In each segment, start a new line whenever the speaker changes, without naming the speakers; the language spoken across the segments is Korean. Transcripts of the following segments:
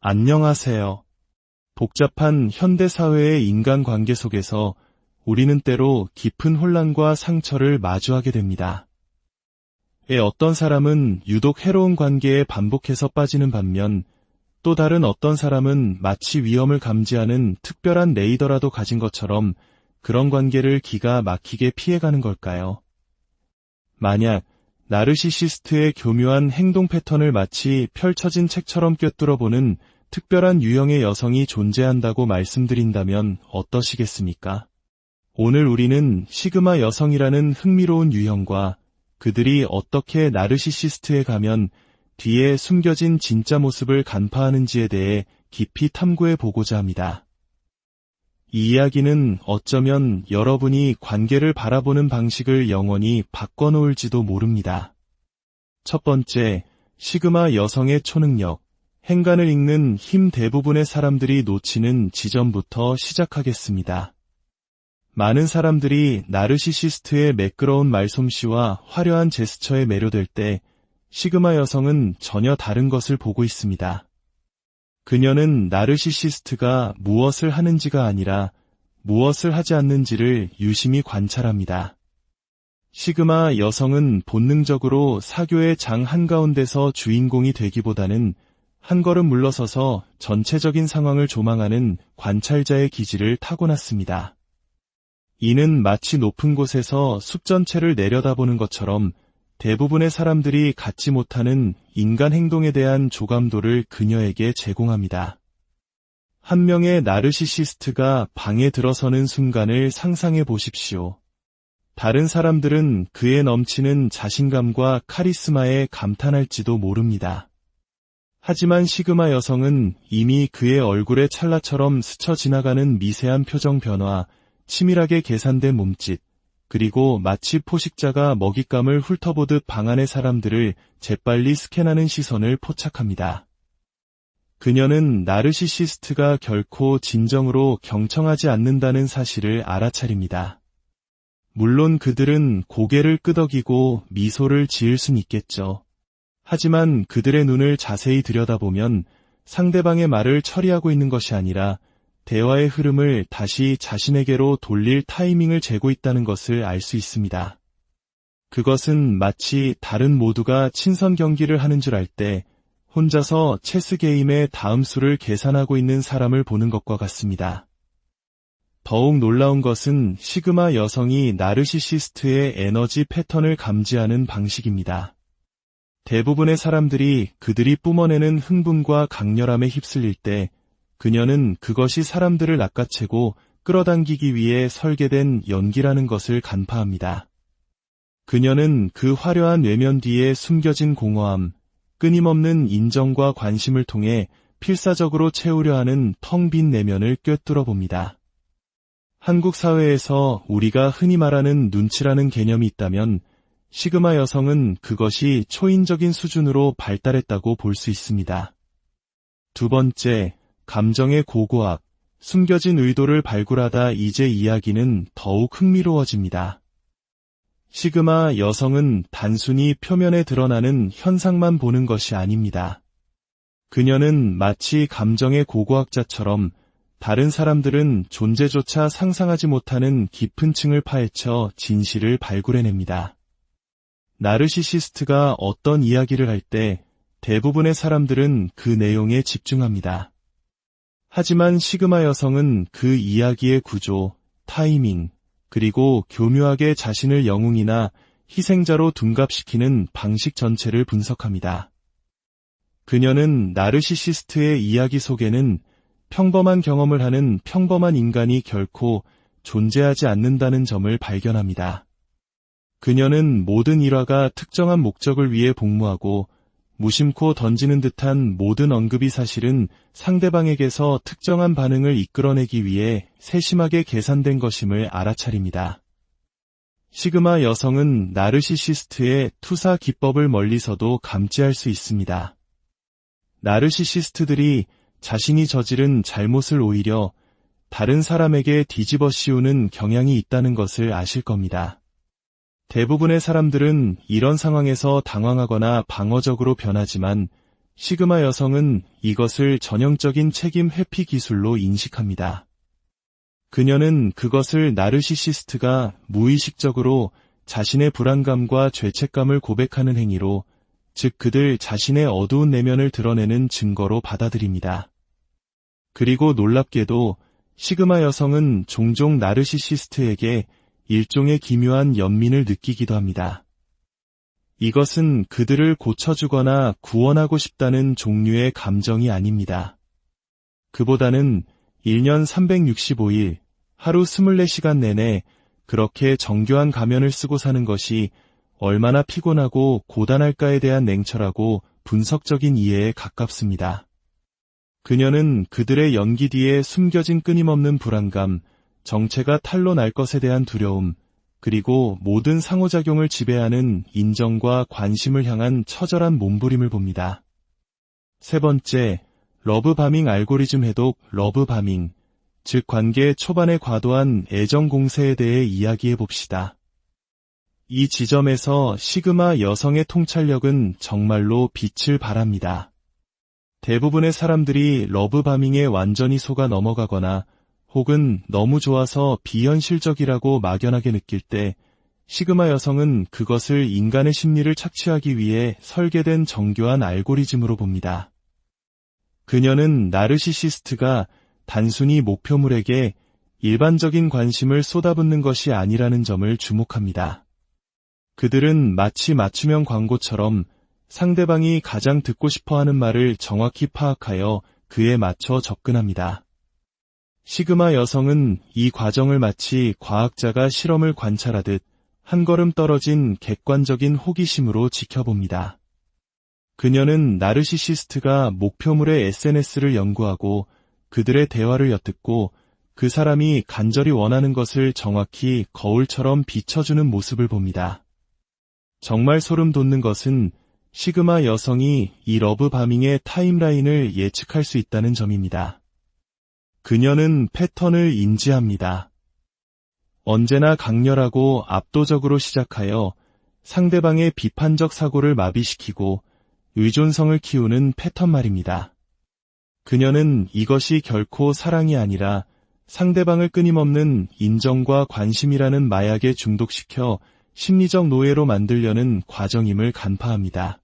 안녕하세요. 복잡한 현대사회의 인간관계 속에서 우리는 때로 깊은 혼란과 상처를 마주하게 됩니다. 어떤 사람은 유독 해로운 관계에 반복해서 빠지는 반면 또 다른 어떤 사람은 마치 위험을 감지하는 특별한 레이더라도 가진 것처럼 그런 관계를 기가 막히게 피해가는 걸까요? 만약 나르시시스트의 교묘한 행동 패턴을 마치 펼쳐진 책처럼 꿰뚫어보는 특별한 유형의 여성이 존재한다고 말씀드린다면 어떠시겠습니까? 오늘 우리는 시그마 여성이라는 흥미로운 유형과 그들이 어떻게 나르시시스트에 가면 뒤에 숨겨진 진짜 모습을 간파하는지에 대해 깊이 탐구해 보고자 합니다. 이 이야기는 어쩌면 여러분이 관계를 바라보는 방식을 영원히 바꿔놓을지도 모릅니다. 첫 번째, 시그마 여성의 초능력, 행간을 읽는 힘. 대부분의 사람들이 놓치는 지점부터 시작하겠습니다. 많은 사람들이 나르시시스트의 매끄러운 말솜씨와 화려한 제스처에 매료될 때 시그마 여성은 전혀 다른 것을 보고 있습니다. 그녀는 나르시시스트가 무엇을 하는지가 아니라 무엇을 하지 않는지를 유심히 관찰합니다. 시그마 여성은 본능적으로 사교의 장 한가운데서 주인공이 되기보다는 한 걸음 물러서서 전체적인 상황을 조망하는 관찰자의 기질을 타고났습니다. 이는 마치 높은 곳에서 숲 전체를 내려다보는 것처럼 대부분의 사람들이 갖지 못하는 인간 행동에 대한 조감도를 그녀에게 제공합니다. 한 명의 나르시시스트가 방에 들어서는 순간을 상상해 보십시오. 다른 사람들은 그에 넘치는 자신감과 카리스마에 감탄할지도 모릅니다. 하지만 시그마 여성은 이미 그의 얼굴에 찰나처럼 스쳐 지나가는 미세한 표정 변화, 치밀하게 계산된 몸짓, 그리고 마치 포식자가 먹잇감을 훑어보듯 방 안의 사람들을 재빨리 스캔하는 시선을 포착합니다. 그녀는 나르시시스트가 결코 진정으로 경청하지 않는다는 사실을 알아차립니다. 물론 그들은 고개를 끄덕이고 미소를 지을 순 있겠죠. 하지만 그들의 눈을 자세히 들여다보면 상대방의 말을 처리하고 있는 것이 아니라 대화의 흐름을 다시 자신에게로 돌릴 타이밍을 재고 있다는 것을 알 수 있습니다. 그것은 마치 다른 모두가 친선 경기를 하는 줄 알 때 혼자서 체스 게임의 다음 수를 계산하고 있는 사람을 보는 것과 같습니다. 더욱 놀라운 것은 시그마 여성이 나르시시스트의 에너지 패턴을 감지하는 방식입니다. 대부분의 사람들이 그들이 뿜어내는 흥분과 강렬함에 휩쓸릴 때 그녀는 그것이 사람들을 낚아채고 끌어당기기 위해 설계된 연기라는 것을 간파합니다. 그녀는 그 화려한 외면 뒤에 숨겨진 공허함, 끊임없는 인정과 관심을 통해 필사적으로 채우려 하는 텅 빈 내면을 꿰뚫어 봅니다. 한국 사회에서 우리가 흔히 말하는 눈치라는 개념이 있다면 시그마 여성은 그것이 초인적인 수준으로 발달했다고 볼 수 있습니다. 두 번째, 감정의 고고학, 숨겨진 의도를 발굴하다. 이제 이야기는 더욱 흥미로워집니다. 시그마 여성은 단순히 표면에 드러나는 현상만 보는 것이 아닙니다. 그녀는 마치 감정의 고고학자처럼 다른 사람들은 존재조차 상상하지 못하는 깊은 층을 파헤쳐 진실을 발굴해냅니다. 나르시시스트가 어떤 이야기를 할 때 대부분의 사람들은 그 내용에 집중합니다. 하지만 시그마 여성은 그 이야기의 구조, 타이밍, 그리고 교묘하게 자신을 영웅이나 희생자로 둔갑시키는 방식 전체를 분석합니다. 그녀는 나르시시스트의 이야기 속에는 평범한 경험을 하는 평범한 인간이 결코 존재하지 않는다는 점을 발견합니다. 그녀는 모든 일화가 특정한 목적을 위해 복무하고 무심코 던지는 듯한 모든 언급이 사실은 상대방에게서 특정한 반응을 이끌어내기 위해 세심하게 계산된 것임을 알아차립니다. 시그마 여성은 나르시시스트의 투사 기법을 멀리서도 감지할 수 있습니다. 나르시시스트들이 자신이 저지른 잘못을 오히려 다른 사람에게 뒤집어 씌우는 경향이 있다는 것을 아실 겁니다. 대부분의 사람들은 이런 상황에서 당황하거나 방어적으로 변하지만 시그마 여성은 이것을 전형적인 책임 회피 기술로 인식합니다. 그녀는 그것을 나르시시스트가 무의식적으로 자신의 불안감과 죄책감을 고백하는 행위로, 즉 그들 자신의 어두운 내면을 드러내는 증거로 받아들입니다. 그리고 놀랍게도 시그마 여성은 종종 나르시시스트에게 일종의 기묘한 연민을 느끼기도 합니다. 이것은 그들을 고쳐주거나 구원하고 싶다는 종류의 감정이 아닙니다. 그보다는 1년 365일, 하루 24시간 내내 그렇게 정교한 가면을 쓰고 사는 것이 얼마나 피곤하고 고단할까에 대한 냉철하고 분석적인 이해에 가깝습니다. 그녀는 그들의 연기 뒤에 숨겨진 끊임없는 불안감, 정체가 탄로 날 것에 대한 두려움, 그리고 모든 상호작용을 지배하는 인정과 관심을 향한 처절한 몸부림을 봅니다. 세 번째, 러브바밍 알고리즘 해독. 러브바밍, 즉 관계 초반의 과도한 애정 공세에 대해 이야기해 봅시다. 이 지점에서 시그마 여성의 통찰력은 정말로 빛을 발합니다. 대부분의 사람들이 러브바밍에 완전히 속아 넘어가거나 혹은 너무 좋아서 비현실적이라고 막연하게 느낄 때, 시그마 여성은 그것을 인간의 심리를 착취하기 위해 설계된 정교한 알고리즘으로 봅니다. 그녀는 나르시시스트가 단순히 목표물에게 일반적인 관심을 쏟아붓는 것이 아니라는 점을 주목합니다. 그들은 마치 맞춤형 광고처럼 상대방이 가장 듣고 싶어하는 말을 정확히 파악하여 그에 맞춰 접근합니다. 시그마 여성은 이 과정을 마치 과학자가 실험을 관찰하듯 한 걸음 떨어진 객관적인 호기심으로 지켜봅니다. 그녀는 나르시시스트가 목표물의 SNS를 연구하고 그들의 대화를 엿듣고 그 사람이 간절히 원하는 것을 정확히 거울처럼 비춰주는 모습을 봅니다. 정말 소름 돋는 것은 시그마 여성이 이 러브바밍의 타임라인을 예측할 수 있다는 점입니다. 그녀는 패턴을 인지합니다. 언제나 강렬하고 압도적으로 시작하여 상대방의 비판적 사고를 마비시키고 의존성을 키우는 패턴 말입니다. 그녀는 이것이 결코 사랑이 아니라 상대방을 끊임없는 인정과 관심이라는 마약에 중독시켜 심리적 노예로 만들려는 과정임을 간파합니다.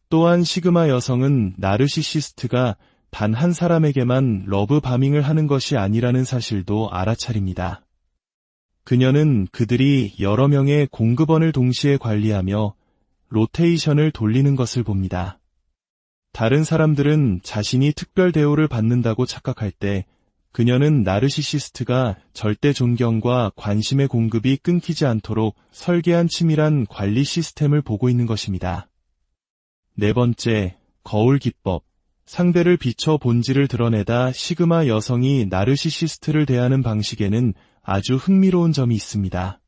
또한 시그마 여성은 나르시시스트가 단 한 사람에게만 러브바밍을 하는 것이 아니라는 사실도 알아차립니다. 그녀는 그들이 여러 명의 공급원을 동시에 관리하며 로테이션을 돌리는 것을 봅니다. 다른 사람들은 자신이 특별 대우를 받는다고 착각할 때 그녀는 나르시시스트가 절대 존경과 관심의 공급이 끊기지 않도록 설계한 치밀한 관리 시스템을 보고 있는 것입니다. 네 번째, 거울 기법. 상대를 비춰 본질을 드러내다. 시그마 여성이 나르시시스트를 대하는 방식에는 아주 흥미로운 점이 있습니다.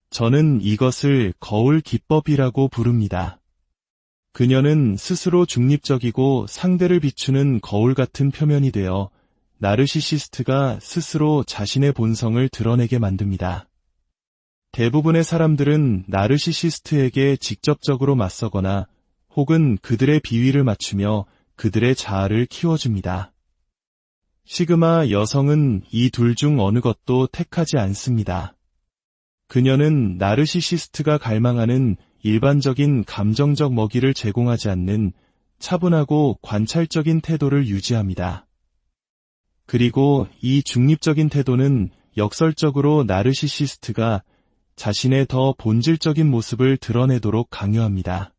저는 이것을 거울 기법이라고 부릅니다. 그녀는 스스로 중립적이고 상대를 비추는 거울 같은 표면이 되어 나르시시스트가 스스로 자신의 본성을 드러내게 만듭니다. 대부분의 사람들은 나르시시스트에게 직접적으로 맞서거나 혹은 그들의 비위를 맞추며 그들의 자아를 키워줍니다. 시그마 여성은 이 둘 중 어느 것도 택하지 않습니다. 그녀는 나르시시스트가 갈망하는 일반적인 감정적 먹이를 제공하지 않는 차분하고 관찰적인 태도를 유지합니다. 그리고 이 중립적인 태도는 역설적으로 나르시시스트가 자신의 더 본질적인 모습을 드러내도록 강요합니다.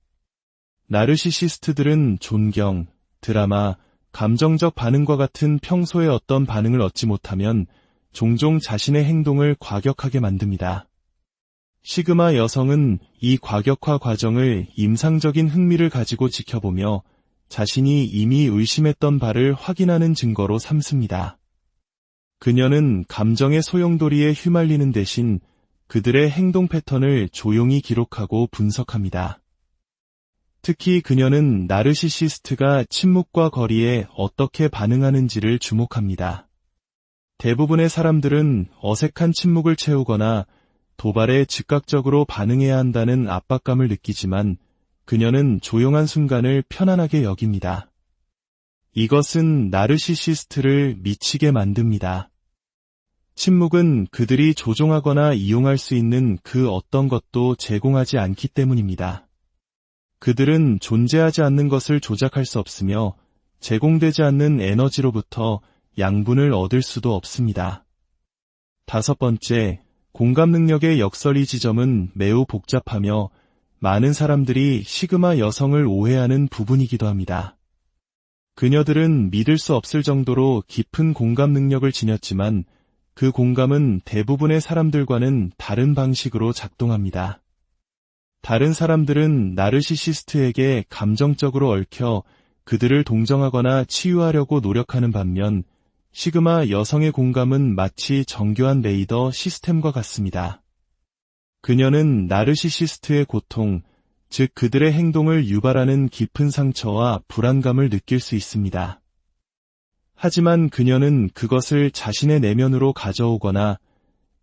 나르시시스트들은 존경, 드라마, 감정적 반응과 같은 평소의 어떤 반응을 얻지 못하면 종종 자신의 행동을 과격하게 만듭니다. 시그마 여성은 이 과격화 과정을 임상적인 흥미를 가지고 지켜보며 자신이 이미 의심했던 바를 확인하는 증거로 삼습니다. 그녀는 감정의 소용돌이에 휘말리는 대신 그들의 행동 패턴을 조용히 기록하고 분석합니다. 특히 그녀는 나르시시스트가 침묵과 거리에 어떻게 반응하는지를 주목합니다. 대부분의 사람들은 어색한 침묵을 채우거나 도발에 즉각적으로 반응해야 한다는 압박감을 느끼지만 그녀는 조용한 순간을 편안하게 여깁니다. 이것은 나르시시스트를 미치게 만듭니다. 침묵은 그들이 조종하거나 이용할 수 있는 그 어떤 것도 제공하지 않기 때문입니다. 그들은 존재하지 않는 것을 조작할 수 없으며 제공되지 않는 에너지로부터 양분을 얻을 수도 없습니다. 5번째, 공감 능력의 역설이 지점은 매우 복잡하며 많은 사람들이 시그마 여성을 오해하는 부분이기도 합니다. 그녀들은 믿을 수 없을 정도로 깊은 공감 능력을 지녔지만 그 공감은 대부분의 사람들과는 다른 방식으로 작동합니다. 다른 사람들은 나르시시스트에게 감정적으로 얽혀 그들을 동정하거나 치유하려고 노력하는 반면 시그마 여성의 공감은 마치 정교한 레이더 시스템과 같습니다. 그녀는 나르시시스트의 고통, 즉 그들의 행동을 유발하는 깊은 상처와 불안감을 느낄 수 있습니다. 하지만 그녀는 그것을 자신의 내면으로 가져오거나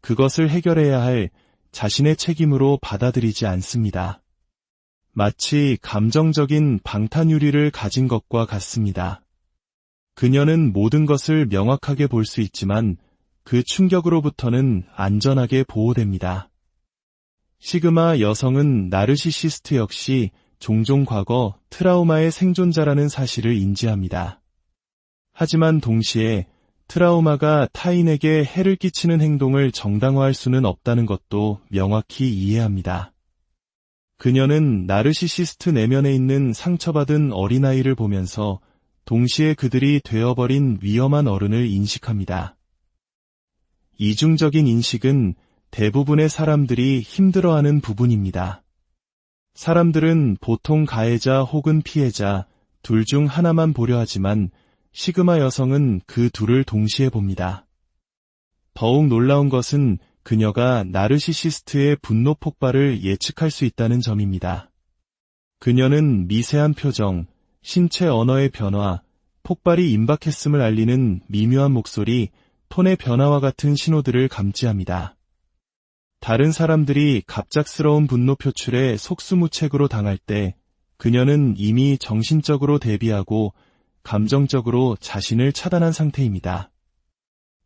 그것을 해결해야 할 자신의 책임으로 받아들이지 않습니다. 마치 감정적인 방탄유리를 가진 것과 같습니다. 그녀는 모든 것을 명확하게 볼 수 있지만 그 충격으로부터는 안전하게 보호됩니다. 시그마 여성은 나르시시스트 역시 종종 과거 트라우마의 생존자라는 사실을 인지합니다. 하지만 동시에 트라우마가 타인에게 해를 끼치는 행동을 정당화할 수는 없다는 것도 명확히 이해합니다. 그녀는 나르시시스트 내면에 있는 상처받은 어린아이를 보면서 동시에 그들이 되어버린 위험한 어른을 인식합니다. 이중적인 인식은 대부분의 사람들이 힘들어하는 부분입니다. 사람들은 보통 가해자 혹은 피해자 둘 중 하나만 보려 하지만 시그마 여성은 그 둘을 동시에 봅니다. 더욱 놀라운 것은 그녀가 나르시시스트의 분노 폭발을 예측할 수 있다는 점입니다. 그녀는 미세한 표정, 신체 언어의 변화, 폭발이 임박했음을 알리는 미묘한 목소리, 톤의 변화와 같은 신호들을 감지합니다. 다른 사람들이 갑작스러운 분노 표출에 속수무책으로 당할 때 그녀는 이미 정신적으로 대비하고 감정적으로 자신을 차단한 상태입니다.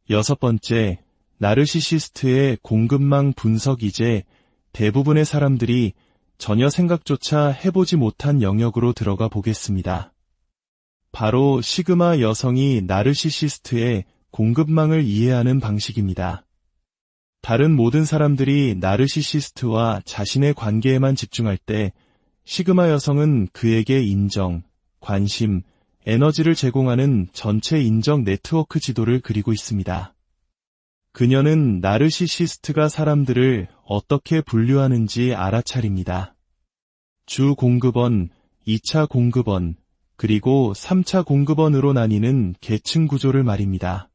6번째, 나르시시스트의 공급망 분석. 이제 대부분의 사람들이 전혀 생각조차 해보지 못한 영역으로 들어가 보겠습니다. 바로 시그마 여성이 나르시시스트의 공급망을 이해하는 방식입니다. 다른 모든 사람들이 나르시시스트와 자신의 관계에만 집중할 때 시그마 여성은 그에게 인정, 관심, 에너지를 제공하는 전체 인적 네트워크 지도를 그리고 있습니다. 그녀는 나르시시스트가 사람들을 어떻게 분류하는지 알아차립니다. 주 공급원, 2차 공급원, 그리고 3차 공급원으로 나뉘는 계층 구조를 말입니다.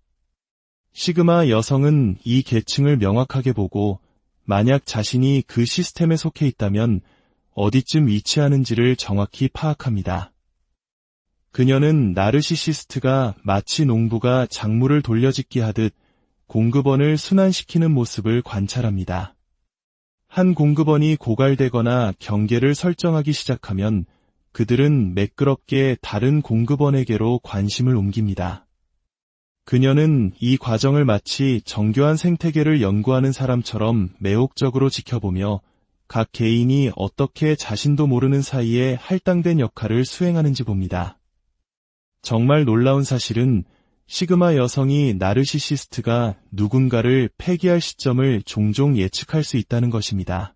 시그마 여성은 이 계층을 명확하게 보고 만약 자신이 그 시스템에 속해 있다면 어디쯤 위치하는지를 정확히 파악합니다. 그녀는 나르시시스트가 마치 농부가 작물을 돌려짓기 하듯 공급원을 순환시키는 모습을 관찰합니다. 한 공급원이 고갈되거나 경계를 설정하기 시작하면 그들은 매끄럽게 다른 공급원에게로 관심을 옮깁니다. 그녀는 이 과정을 마치 정교한 생태계를 연구하는 사람처럼 매혹적으로 지켜보며 각 개인이 어떻게 자신도 모르는 사이에 할당된 역할을 수행하는지 봅니다. 정말 놀라운 사실은 시그마 여성이 나르시시스트가 누군가를 폐기할 시점을 종종 예측할 수 있다는 것입니다.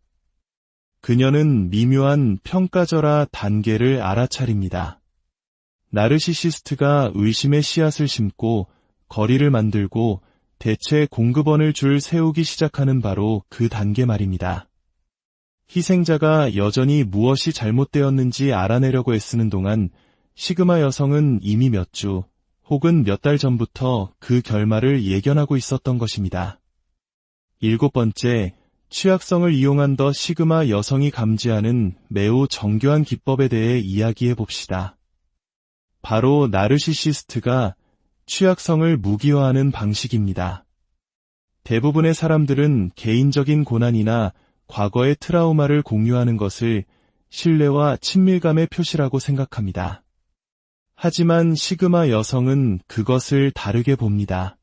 그녀는 미묘한 평가절하 단계를 알아차립니다. 나르시시스트가 의심의 씨앗을 심고 거리를 만들고 대체 공급원을 줄 세우기 시작하는 바로 그 단계 말입니다. 희생자가 여전히 무엇이 잘못되었는지 알아내려고 애쓰는 동안 시그마 여성은 이미 몇 주 혹은 몇 달 전부터 그 결말을 예견하고 있었던 것입니다. 7번째, 취약성을 이용한 더 시그마 여성이 감지하는 매우 정교한 기법에 대해 이야기해 봅시다. 바로 나르시시스트가 취약성을 무기화하는 방식입니다. 대부분의 사람들은 개인적인 고난이나 과거의 트라우마를 공유하는 것을 신뢰와 친밀감의 표시라고 생각합니다. 하지만 시그마 여성은 그것을 다르게 봅니다.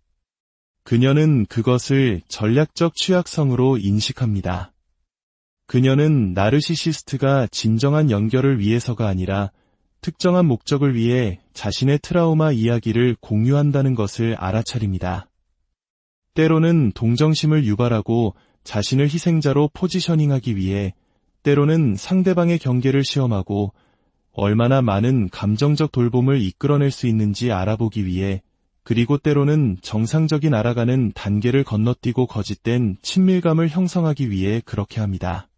그녀는 그것을 전략적 취약성으로 인식합니다. 그녀는 나르시시스트가 진정한 연결을 위해서가 아니라 특정한 목적을 위해 자신의 트라우마 이야기를 공유한다는 것을 알아차립니다. 때로는 동정심을 유발하고 자신을 희생자로 포지셔닝하기 위해, 때로는 상대방의 경계를 시험하고 얼마나 많은 감정적 돌봄을 이끌어낼 수 있는지 알아보기 위해, 그리고 때로는 정상적인 알아가는 단계를 건너뛰고 거짓된 친밀감을 형성하기 위해 그렇게 합니다.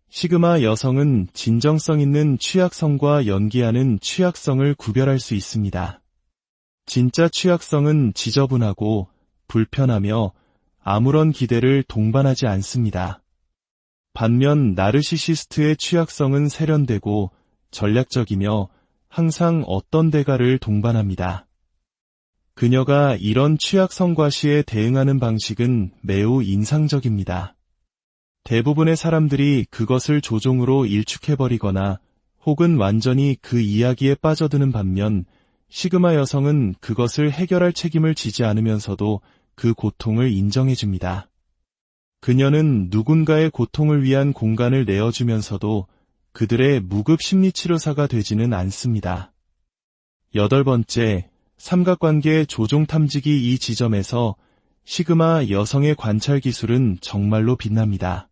시그마 여성은 진정성 있는 취약성과 연기하는 취약성을 구별할 수 있습니다. 진짜 취약성은 지저분하고 불편하며 아무런 기대를 동반하지 않습니다. 반면 나르시시스트의 취약성은 세련되고 전략적이며 항상 어떤 대가를 동반합니다. 그녀가 이런 취약성 과시에 대응하는 방식은 매우 인상적입니다. 대부분의 사람들이 그것을 조종으로 일축해버리거나 혹은 완전히 그 이야기에 빠져드는 반면, 시그마 여성은 그것을 해결할 책임을 지지 않으면서도 그 고통을 인정해줍니다. 그녀는 누군가의 고통을 위한 공간을 내어주면서도 그들의 무급 심리치료사가 되지는 않습니다. 8번째, 삼각관계 조종 탐지기. 이 지점에서 시그마 여성의 관찰 기술은 정말로 빛납니다.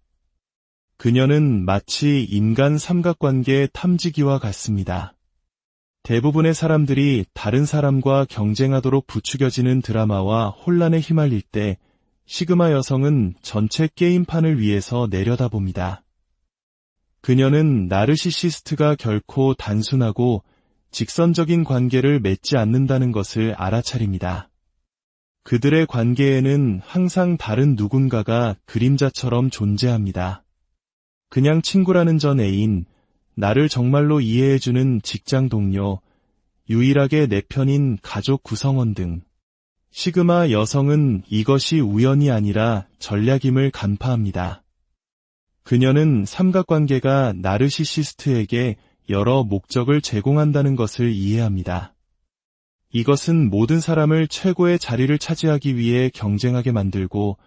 그녀는 마치 인간 삼각관계 탐지기와 같습니다. 대부분의 사람들이 다른 사람과 경쟁하도록 부추겨지는 드라마와 혼란에 휘말릴 때, 시그마 여성은 전체 게임판을 위해서 내려다봅니다. 그녀는 나르시시스트가 결코 단순하고 직선적인 관계를 맺지 않는다는 것을 알아차립니다. 그들의 관계에는 항상 다른 누군가가 그림자처럼 존재합니다. 그냥 친구라는 전 애인, 나를 정말로 이해해주는 직장 동료, 유일하게 내 편인 가족 구성원 등. 시그마 여성은 이것이 우연이 아니라 전략임을 간파합니다. 그녀는 삼각관계가 나르시시스트에게 여러 목적을 제공한다는 것을 이해합니다. 이것은 모든 사람을 최고의 자리를 차지하기 위해 경쟁하게 만들고,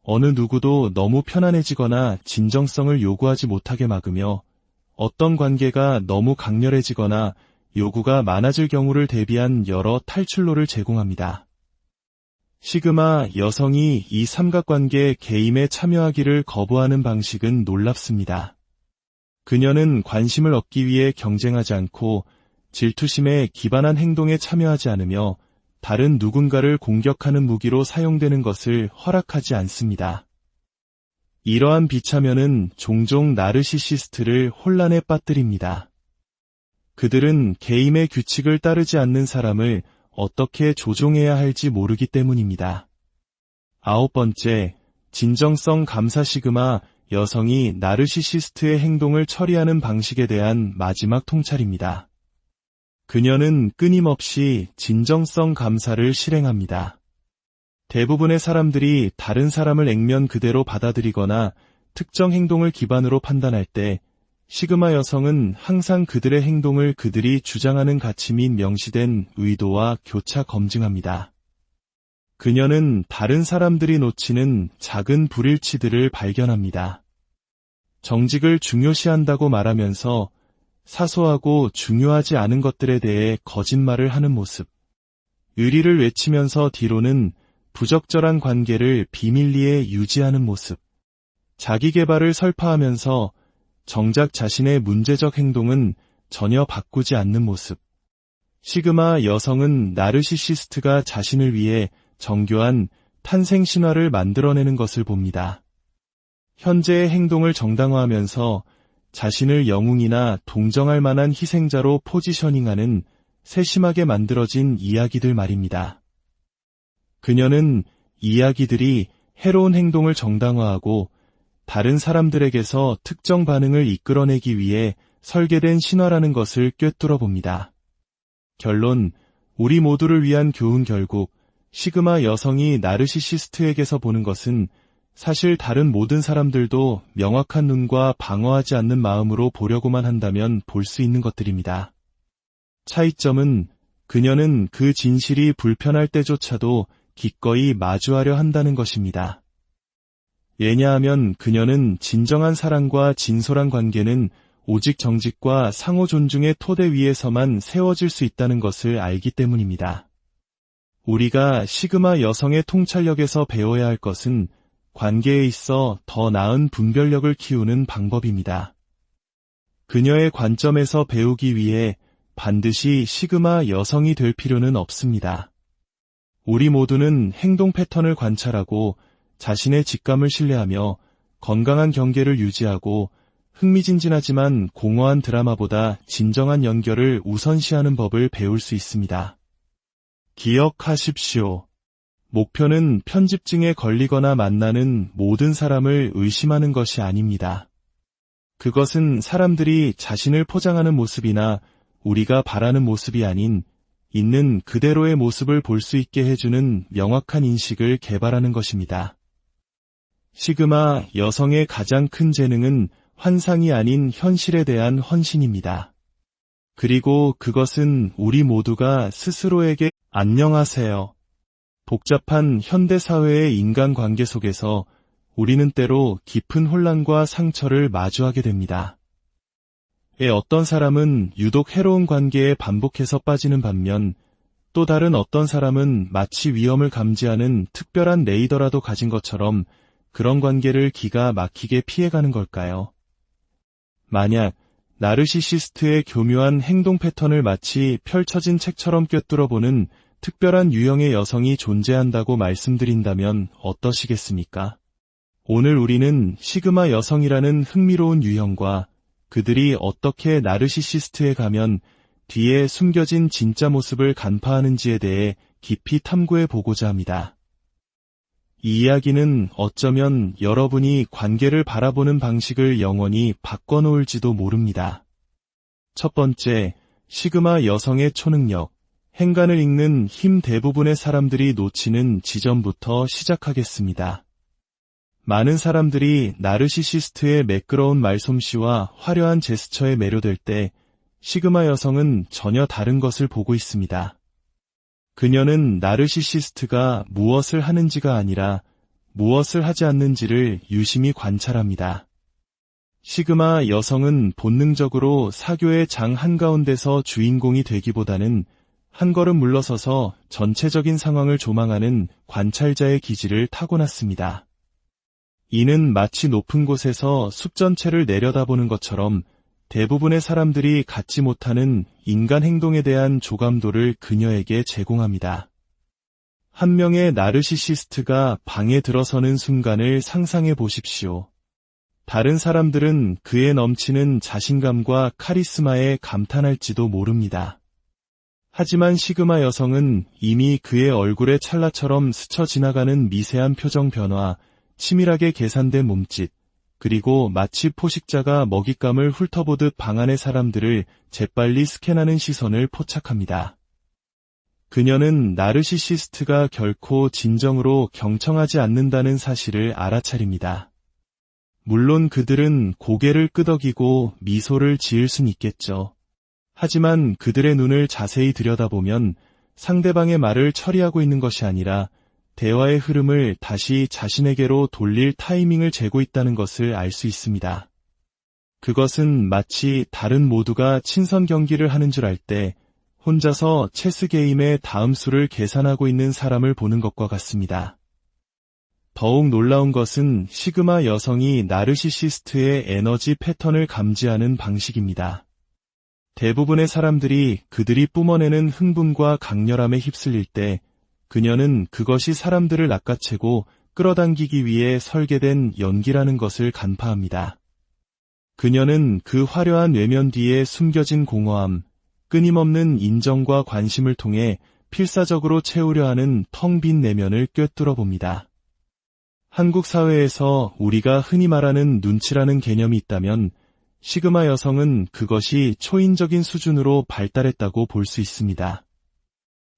어느 누구도 너무 편안해지거나 진정성을 요구하지 못하게 막으며, 어떤 관계가 너무 강렬해지거나 요구가 많아질 경우를 대비한 여러 탈출로를 제공합니다. 시그마 여성이 이 삼각관계 게임에 참여하기를 거부하는 방식은 놀랍습니다. 그녀는 관심을 얻기 위해 경쟁하지 않고 질투심에 기반한 행동에 참여하지 않으며 다른 누군가를 공격하는 무기로 사용되는 것을 허락하지 않습니다. 이러한 비참현은 종종 나르시시스트를 혼란에 빠뜨립니다. 그들은 게임의 규칙을 따르지 않는 사람을 어떻게 조종해야 할지 모르기 때문입니다. 9번째, 진정성 감사. 시그마 여성이 나르시시스트의 행동을 처리하는 방식에 대한 마지막 통찰입니다. 그녀는 끊임없이 진정성 감사를 실행합니다. 대부분의 사람들이 다른 사람을 액면 그대로 받아들이거나 특정 행동을 기반으로 판단할 때, 시그마 여성은 항상 그들의 행동을 그들이 주장하는 가치 및 명시된 의도와 교차 검증합니다. 그녀는 다른 사람들이 놓치는 작은 불일치들을 발견합니다. 정직을 중요시한다고 말하면서 사소하고 중요하지 않은 것들에 대해 거짓말을 하는 모습, 의리를 외치면서 뒤로는 부적절한 관계를 비밀리에 유지하는 모습, 자기 개발을 설파하면서 정작 자신의 문제적 행동은 전혀 바꾸지 않는 모습. 시그마 여성은 나르시시스트가 자신을 위해 정교한 탄생 신화를 만들어내는 것을 봅니다. 현재의 행동을 정당화하면서 자신을 영웅이나 동정할 만한 희생자로 포지셔닝하는 세심하게 만들어진 이야기들 말입니다. 그녀는 이야기들이 해로운 행동을 정당화하고 다른 사람들에게서 특정 반응을 이끌어내기 위해 설계된 신화라는 것을 꿰뚫어 봅니다. 결론, 우리 모두를 위한 교훈. 결국 시그마 여성이 나르시시스트에게서 보는 것은 사실 다른 모든 사람들도 명확한 눈과 방어하지 않는 마음으로 보려고만 한다면 볼 수 있는 것들입니다. 차이점은 그녀는 그 진실이 불편할 때조차도 기꺼이 마주하려 한다는 것입니다. 왜냐하면 그녀는 진정한 사랑과 진솔한 관계는 오직 정직과 상호 존중의 토대 위에서만 세워질 수 있다는 것을 알기 때문입니다. 우리가 시그마 여성의 통찰력에서 배워야 할 것은 관계에 있어 더 나은 분별력을 키우는 방법입니다. 그녀의 관점에서 배우기 위해 반드시 시그마 여성이 될 필요는 없습니다. 우리 모두는 행동 패턴을 관찰하고 자신의 직감을 신뢰하며 건강한 경계를 유지하고 흥미진진하지만 공허한 드라마보다 진정한 연결을 우선시하는 법을 배울 수 있습니다. 기억하십시오. 목표는 편집증에 걸리거나 만나는 모든 사람을 의심하는 것이 아닙니다. 그것은 사람들이 자신을 포장하는 모습이나 우리가 바라는 모습이 아닌 있는 그대로의 모습을 볼 수 있게 해주는 명확한 인식을 개발하는 것입니다. 시그마 여성의 가장 큰 재능은 환상이 아닌 현실에 대한 헌신입니다. 그리고 그것은 우리 모두가 스스로에게 안녕하세요. 복잡한 현대사회의 인간관계 속에서 우리는 때로 깊은 혼란과 상처를 마주하게 됩니다. 어떤 사람은 유독 해로운 관계에 반복해서 빠지는 반면 또 다른 어떤 사람은 마치 위험을 감지하는 특별한 레이더라도 가진 것처럼 그런 관계를 기가 막히게 피해가는 걸까요? 만약 나르시시스트의 교묘한 행동 패턴을 마치 펼쳐진 책처럼 꿰뚫어보는 특별한 유형의 여성이 존재한다고 말씀드린다면 어떠시겠습니까? 오늘 우리는 시그마 여성이라는 흥미로운 유형과 그들이 어떻게 나르시시스트에 가면 뒤에 숨겨진 진짜 모습을 간파하는지에 대해 깊이 탐구해 보고자 합니다. 이 이야기는 어쩌면 여러분이 관계를 바라보는 방식을 영원히 바꿔놓을지도 모릅니다. 첫 번째, 시그마 여성의 초능력, 행간을 읽는 힘. 대부분의 사람들이 놓치는 지점부터 시작하겠습니다. 많은 사람들이 나르시시스트의 매끄러운 말솜씨와 화려한 제스처에 매료될 때 시그마 여성은 전혀 다른 것을 보고 있습니다. 그녀는 나르시시스트가 무엇을 하는지가 아니라 무엇을 하지 않는지를 유심히 관찰합니다. 시그마 여성은 본능적으로 사교의 장 한가운데서 주인공이 되기보다는 한 걸음 물러서서 전체적인 상황을 조망하는 관찰자의 기질을 타고났습니다. 이는 마치 높은 곳에서 숲 전체를 내려다보는 것처럼 대부분의 사람들이 갖지 못하는 인간 행동에 대한 조감도를 그녀에게 제공합니다. 한 명의 나르시시스트가 방에 들어서는 순간을 상상해 보십시오. 다른 사람들은 그에 넘치는 자신감과 카리스마에 감탄할지도 모릅니다. 하지만 시그마 여성은 이미 그의 얼굴에 찰나처럼 스쳐 지나가는 미세한 표정 변화, 치밀하게 계산된 몸짓, 그리고 마치 포식자가 먹잇감을 훑어보듯 방 안의 사람들을 재빨리 스캔하는 시선을 포착합니다. 그녀는 나르시시스트가 결코 진정으로 경청하지 않는다는 사실을 알아차립니다. 물론 그들은 고개를 끄덕이고 미소를 지을 순 있겠죠. 하지만 그들의 눈을 자세히 들여다보면 상대방의 말을 처리하고 있는 것이 아니라 대화의 흐름을 다시 자신에게로 돌릴 타이밍을 재고 있다는 것을 알 수 있습니다. 그것은 마치 다른 모두가 친선 경기를 하는 줄 알 때 혼자서 체스 게임의 다음 수를 계산하고 있는 사람을 보는 것과 같습니다. 더욱 놀라운 것은 시그마 여성이 나르시시스트의 에너지 패턴을 감지하는 방식입니다. 대부분의 사람들이 그들이 뿜어내는 흥분과 강렬함에 휩쓸릴 때 그녀는 그것이 사람들을 낚아채고 끌어당기기 위해 설계된 연기라는 것을 간파합니다. 그녀는 그 화려한 외면 뒤에 숨겨진 공허함, 끊임없는 인정과 관심을 통해 필사적으로 채우려 하는 텅 빈 내면을 꿰뚫어 봅니다. 한국 사회에서 우리가 흔히 말하는 눈치라는 개념이 있다면 시그마 여성은 그것이 초인적인 수준으로 발달했다고 볼 수 있습니다.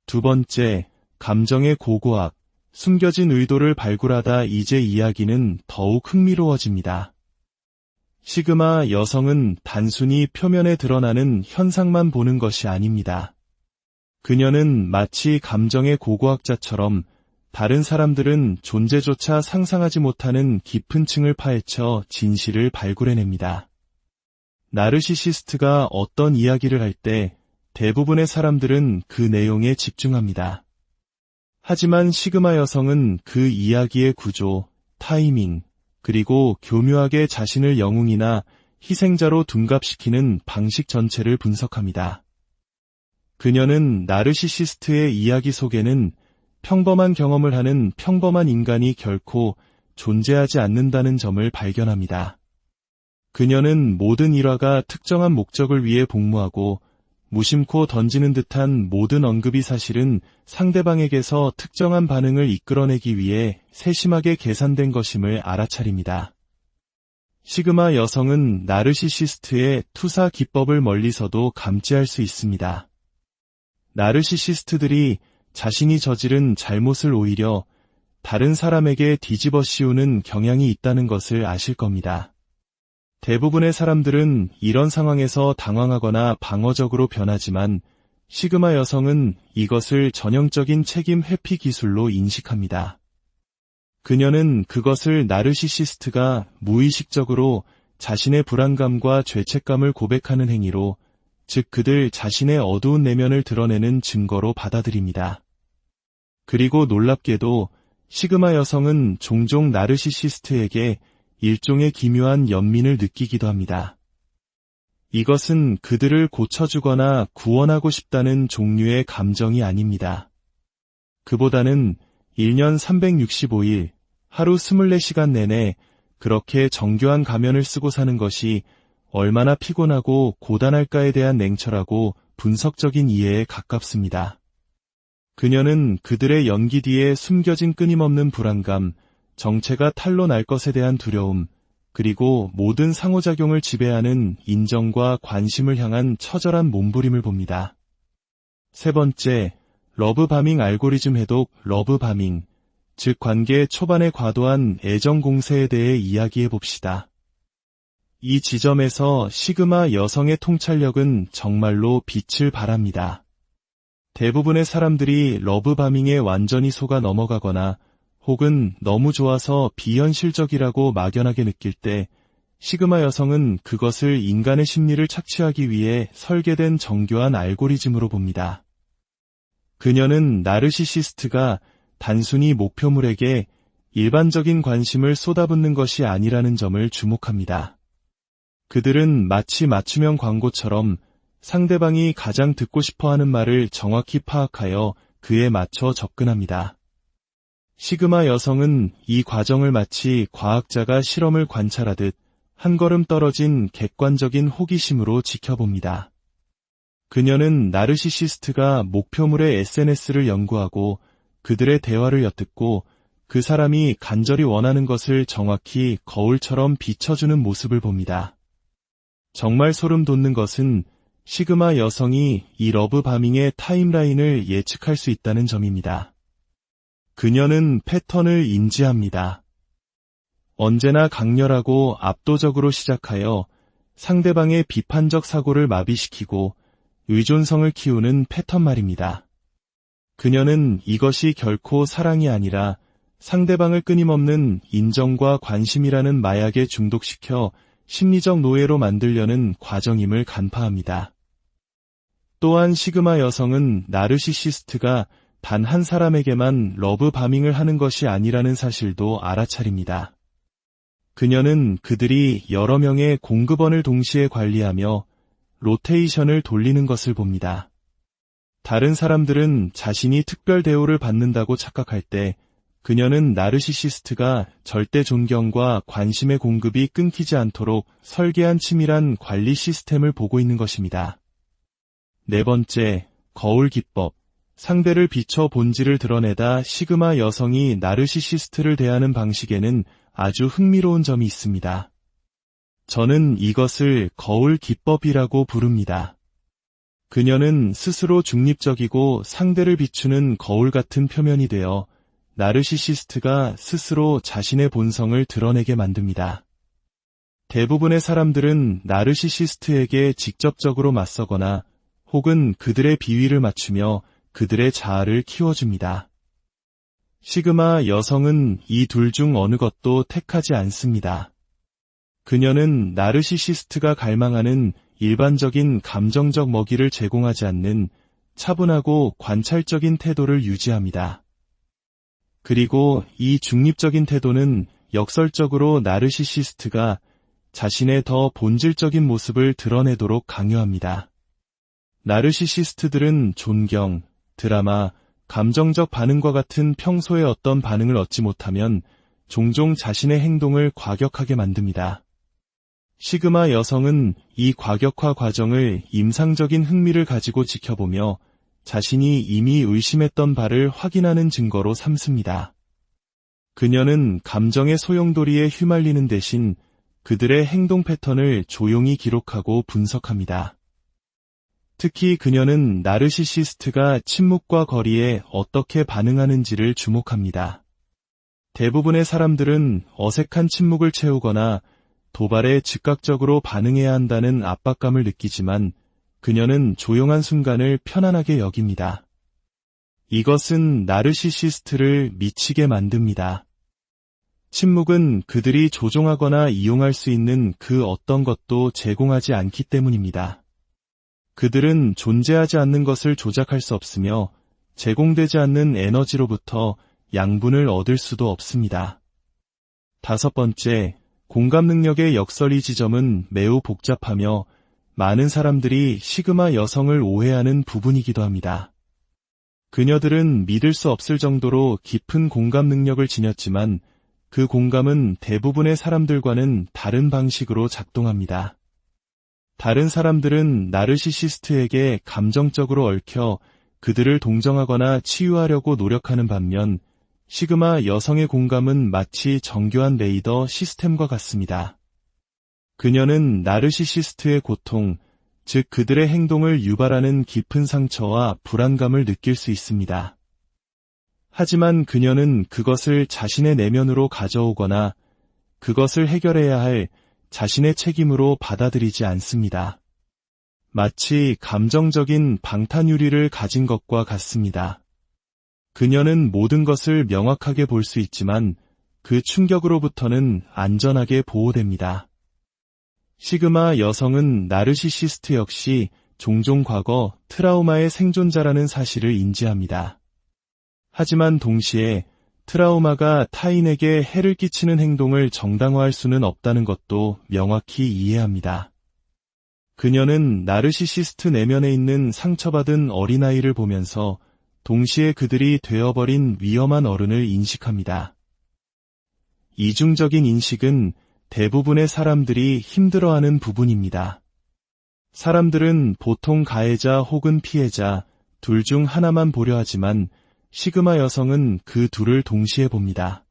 두 번째, 감정의 고고학, 숨겨진 의도를 발굴하다 이제 이야기는 더욱 흥미로워집니다. 시그마 여성은 단순히 표면에 드러나는 현상만 보는 것이 아닙니다. 그녀는 마치 감정의 고고학자처럼 다른 사람들은 존재조차 상상하지 못하는 깊은 층을 파헤쳐 진실을 발굴해냅니다. 나르시시스트가 어떤 이야기를 할 때 대부분의 사람들은 그 내용에 집중합니다. 하지만 시그마 여성은 그 이야기의 구조, 타이밍, 그리고 교묘하게 자신을 영웅이나 희생자로 둔갑시키는 방식 전체를 분석합니다. 그녀는 나르시시스트의 이야기 속에는 평범한 경험을 하는 평범한 인간이 결코 존재하지 않는다는 점을 발견합니다. 그녀는 모든 일화가 특정한 목적을 위해 복무하고 무심코 던지는 듯한 모든 언급이 사실은 상대방에게서 특정한 반응을 이끌어내기 위해 세심하게 계산된 것임을 알아차립니다. 시그마 여성은 나르시시스트의 투사 기법을 멀리서도 감지할 수 있습니다. 나르시시스트들이 자신이 저지른 잘못을 오히려 다른 사람에게 뒤집어 씌우는 경향이 있다는 것을 아실 겁니다. 대부분의 사람들은 이런 상황에서 당황하거나 방어적으로 변하지만 시그마 여성은 이것을 전형적인 책임 회피 기술로 인식합니다. 그녀는 그것을 나르시시스트가 무의식적으로 자신의 불안감과 죄책감을 고백하는 행위로, 즉 그들 자신의 어두운 내면을 드러내는 증거로 받아들입니다. 그리고 놀랍게도 시그마 여성은 종종 나르시시스트에게 일종의 기묘한 연민을 느끼기도 합니다. 이것은 그들을 고쳐주거나 구원하고 싶다는 종류의 감정이 아닙니다. 그보다는 1년 365일, 하루 24시간 내내 그렇게 정교한 가면을 쓰고 사는 것이 얼마나 피곤하고 고단할까에 대한 냉철하고 분석적인 이해에 가깝습니다. 그녀는 그들의 연기 뒤에 숨겨진 끊임없는 불안감, 정체가 탄로 날 것에 대한 두려움, 그리고 모든 상호작용을 지배하는 인정과 관심을 향한 처절한 몸부림을 봅니다. 세 번째, 러브바밍 알고리즘 해독. 러브바밍, 즉 관계 초반의 과도한 애정 공세에 대해 이야기해 봅시다. 이 지점에서 시그마 여성의 통찰력은 정말로 빛을 발합니다. 대부분의 사람들이 러브바밍에 완전히 속아 넘어가거나 혹은 너무 좋아서 비현실적이라고 막연하게 느낄 때 시그마 여성은 그것을 인간의 심리를 착취하기 위해 설계된 정교한 알고리즘으로 봅니다. 그녀는 나르시시스트가 단순히 목표물에게 일반적인 관심을 쏟아붓는 것이 아니라는 점을 주목합니다. 그들은 마치 맞춤형 광고처럼 상대방이 가장 듣고 싶어하는 말을 정확히 파악하여 그에 맞춰 접근합니다. 시그마 여성은 이 과정을 마치 과학자가 실험을 관찰하듯 한 걸음 떨어진 객관적인 호기심으로 지켜봅니다. 그녀는 나르시시스트가 목표물의 SNS를 연구하고 그들의 대화를 엿듣고 그 사람이 간절히 원하는 것을 정확히 거울처럼 비춰주는 모습을 봅니다. 정말 소름 돋는 것은 시그마 여성이 이 러브바밍의 타임라인을 예측할 수 있다는 점입니다. 그녀는 패턴을 인지합니다. 언제나 강렬하고 압도적으로 시작하여 상대방의 비판적 사고를 마비시키고 의존성을 키우는 패턴 말입니다. 그녀는 이것이 결코 사랑이 아니라 상대방을 끊임없는 인정과 관심이라는 마약에 중독시켜 심리적 노예로 만들려는 과정임을 간파합니다. 또한 시그마 여성은 나르시시스트가 단 한 사람에게만 러브바밍을 하는 것이 아니라는 사실도 알아차립니다. 그녀는 그들이 여러 명의 공급원을 동시에 관리하며 로테이션을 돌리는 것을 봅니다. 다른 사람들은 자신이 특별 대우를 받는다고 착각할 때 그녀는 나르시시스트가 절대 존경과 관심의 공급이 끊기지 않도록 설계한 치밀한 관리 시스템을 보고 있는 것입니다. 네 번째, 거울 기법. 상대를 비춰 본질을 드러내다. 시그마 여성이 나르시시스트를 대하는 방식에는 아주 흥미로운 점이 있습니다. 저는 이것을 거울 기법이라고 부릅니다. 그녀는 스스로 중립적이고 상대를 비추는 거울 같은 표면이 되어 나르시시스트가 스스로 자신의 본성을 드러내게 만듭니다. 대부분의 사람들은 나르시시스트에게 직접적으로 맞서거나 혹은 그들의 비위를 맞추며 그들의 자아를 키워줍니다. 시그마 여성은 이 둘 중 어느 것도 택하지 않습니다. 그녀는 나르시시스트가 갈망하는 일반적인 감정적 먹이를 제공하지 않는 차분하고 관찰적인 태도를 유지합니다. 그리고 이 중립적인 태도는 역설적으로 나르시시스트가 자신의 더 본질적인 모습을 드러내도록 강요합니다. 나르시시스트들은 존경, 드라마, 감정적 반응과 같은 평소의 어떤 반응을 얻지 못하면 종종 자신의 행동을 과격하게 만듭니다. 시그마 여성은 이 과격화 과정을 임상적인 흥미를 가지고 지켜보며 자신이 이미 의심했던 바를 확인하는 증거로 삼습니다. 그녀는 감정의 소용돌이에 휘말리는 대신 그들의 행동 패턴을 조용히 기록하고 분석합니다. 특히 그녀는 나르시시스트가 침묵과 거리에 어떻게 반응하는지를 주목합니다. 대부분의 사람들은 어색한 침묵을 채우거나 도발에 즉각적으로 반응해야 한다는 압박감을 느끼지만 그녀는 조용한 순간을 편안하게 여깁니다. 이것은 나르시시스트를 미치게 만듭니다. 침묵은 그들이 조종하거나 이용할 수 있는 그 어떤 것도 제공하지 않기 때문입니다. 그들은 존재하지 않는 것을 조작할 수 없으며 제공되지 않는 에너지로부터 양분을 얻을 수도 없습니다. 5번째, 공감 능력의 역설이 지점은 매우 복잡하며 많은 사람들이 시그마 여성을 오해하는 부분이기도 합니다. 그녀들은 믿을 수 없을 정도로 깊은 공감 능력을 지녔지만 그 공감은 대부분의 사람들과는 다른 방식으로 작동합니다. 다른 사람들은 나르시시스트에게 감정적으로 얽혀 그들을 동정하거나 치유하려고 노력하는 반면 시그마 여성의 공감은 마치 정교한 레이더 시스템과 같습니다. 그녀는 나르시시스트의 고통, 즉 그들의 행동을 유발하는 깊은 상처와 불안감을 느낄 수 있습니다. 하지만 그녀는 그것을 자신의 내면으로 가져오거나 그것을 해결해야 할 자신의 책임으로 받아들이지 않습니다. 마치 감정적인 방탄유리를 가진 것과 같습니다. 그녀는 모든 것을 명확하게 볼 수 있지만 그 충격으로부터는 안전하게 보호됩니다. 시그마 여성은 나르시시스트 역시 종종 과거 트라우마의 생존자라는 사실을 인지합니다. 하지만 동시에 트라우마가 타인에게 해를 끼치는 행동을 정당화할 수는 없다는 것도 명확히 이해합니다. 그녀는 나르시시스트 내면에 있는 상처받은 어린아이를 보면서 동시에 그들이 되어버린 위험한 어른을 인식합니다. 이중적인 인식은 대부분의 사람들이 힘들어하는 부분입니다. 사람들은 보통 가해자 혹은 피해자 둘 중 하나만 보려 하지만 시그마 여성은 그 둘을 동시에 봅니다.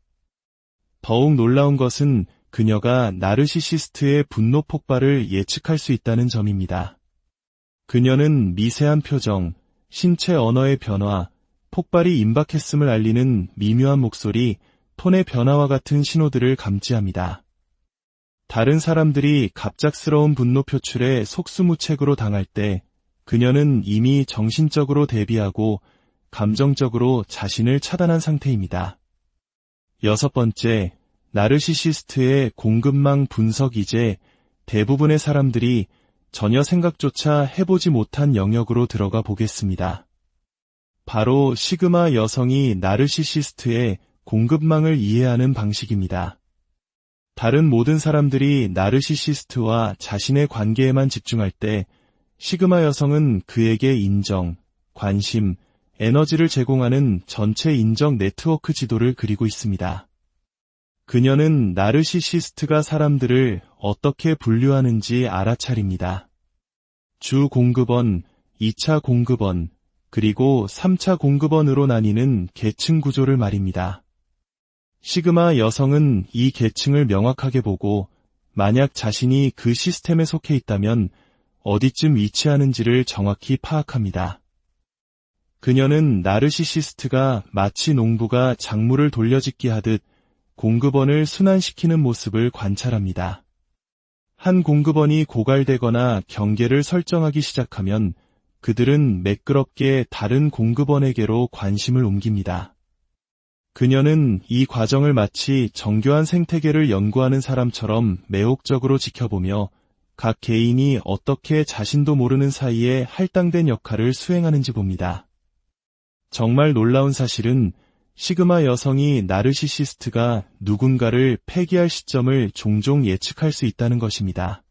더욱 놀라운 것은 그녀가 나르시시스트의 분노 폭발을 예측할 수 있다는 점입니다. 그녀는 미세한 표정, 신체 언어의 변화, 폭발이 임박했음을 알리는 미묘한 목소리, 톤의 변화와 같은 신호들을 감지합니다. 다른 사람들이 갑작스러운 분노 표출에 속수무책으로 당할 때 그녀는 이미 정신적으로 대비하고 감정적으로 자신을 차단한 상태입니다. 6번째, 나르시시스트의 공급망 분석. 이제 대부분의 사람들이 전혀 생각조차 해보지 못한 영역으로 들어가 보겠습니다. 바로 시그마 여성이 나르시시스트의 공급망을 이해하는 방식입니다. 다른 모든 사람들이 나르시시스트와 자신의 관계에만 집중할 때 시그마 여성은 그에게 인정, 관심, 에너지를 제공하는 전체 인정 네트워크 지도를 그리고 있습니다. 그녀는 나르시시스트가 사람들을 어떻게 분류하는지 알아차립니다. 주 공급원, 2차 공급원, 그리고 3차 공급원으로 나뉘는 계층 구조를 말입니다. 시그마 여성은 이 계층을 명확하게 보고 만약 자신이 그 시스템에 속해 있다면 어디쯤 위치하는지를 정확히 파악합니다. 그녀는 나르시시스트가 마치 농부가 작물을 돌려짓기 하듯 공급원을 순환시키는 모습을 관찰합니다. 한 공급원이 고갈되거나 경계를 설정하기 시작하면 그들은 매끄럽게 다른 공급원에게로 관심을 옮깁니다. 그녀는 이 과정을 마치 정교한 생태계를 연구하는 사람처럼 매혹적으로 지켜보며 각 개인이 어떻게 자신도 모르는 사이에 할당된 역할을 수행하는지 봅니다. 정말 놀라운 사실은 시그마 여성이 나르시시스트가 누군가를 폐기할 시점을 종종 예측할 수 있다는 것입니다.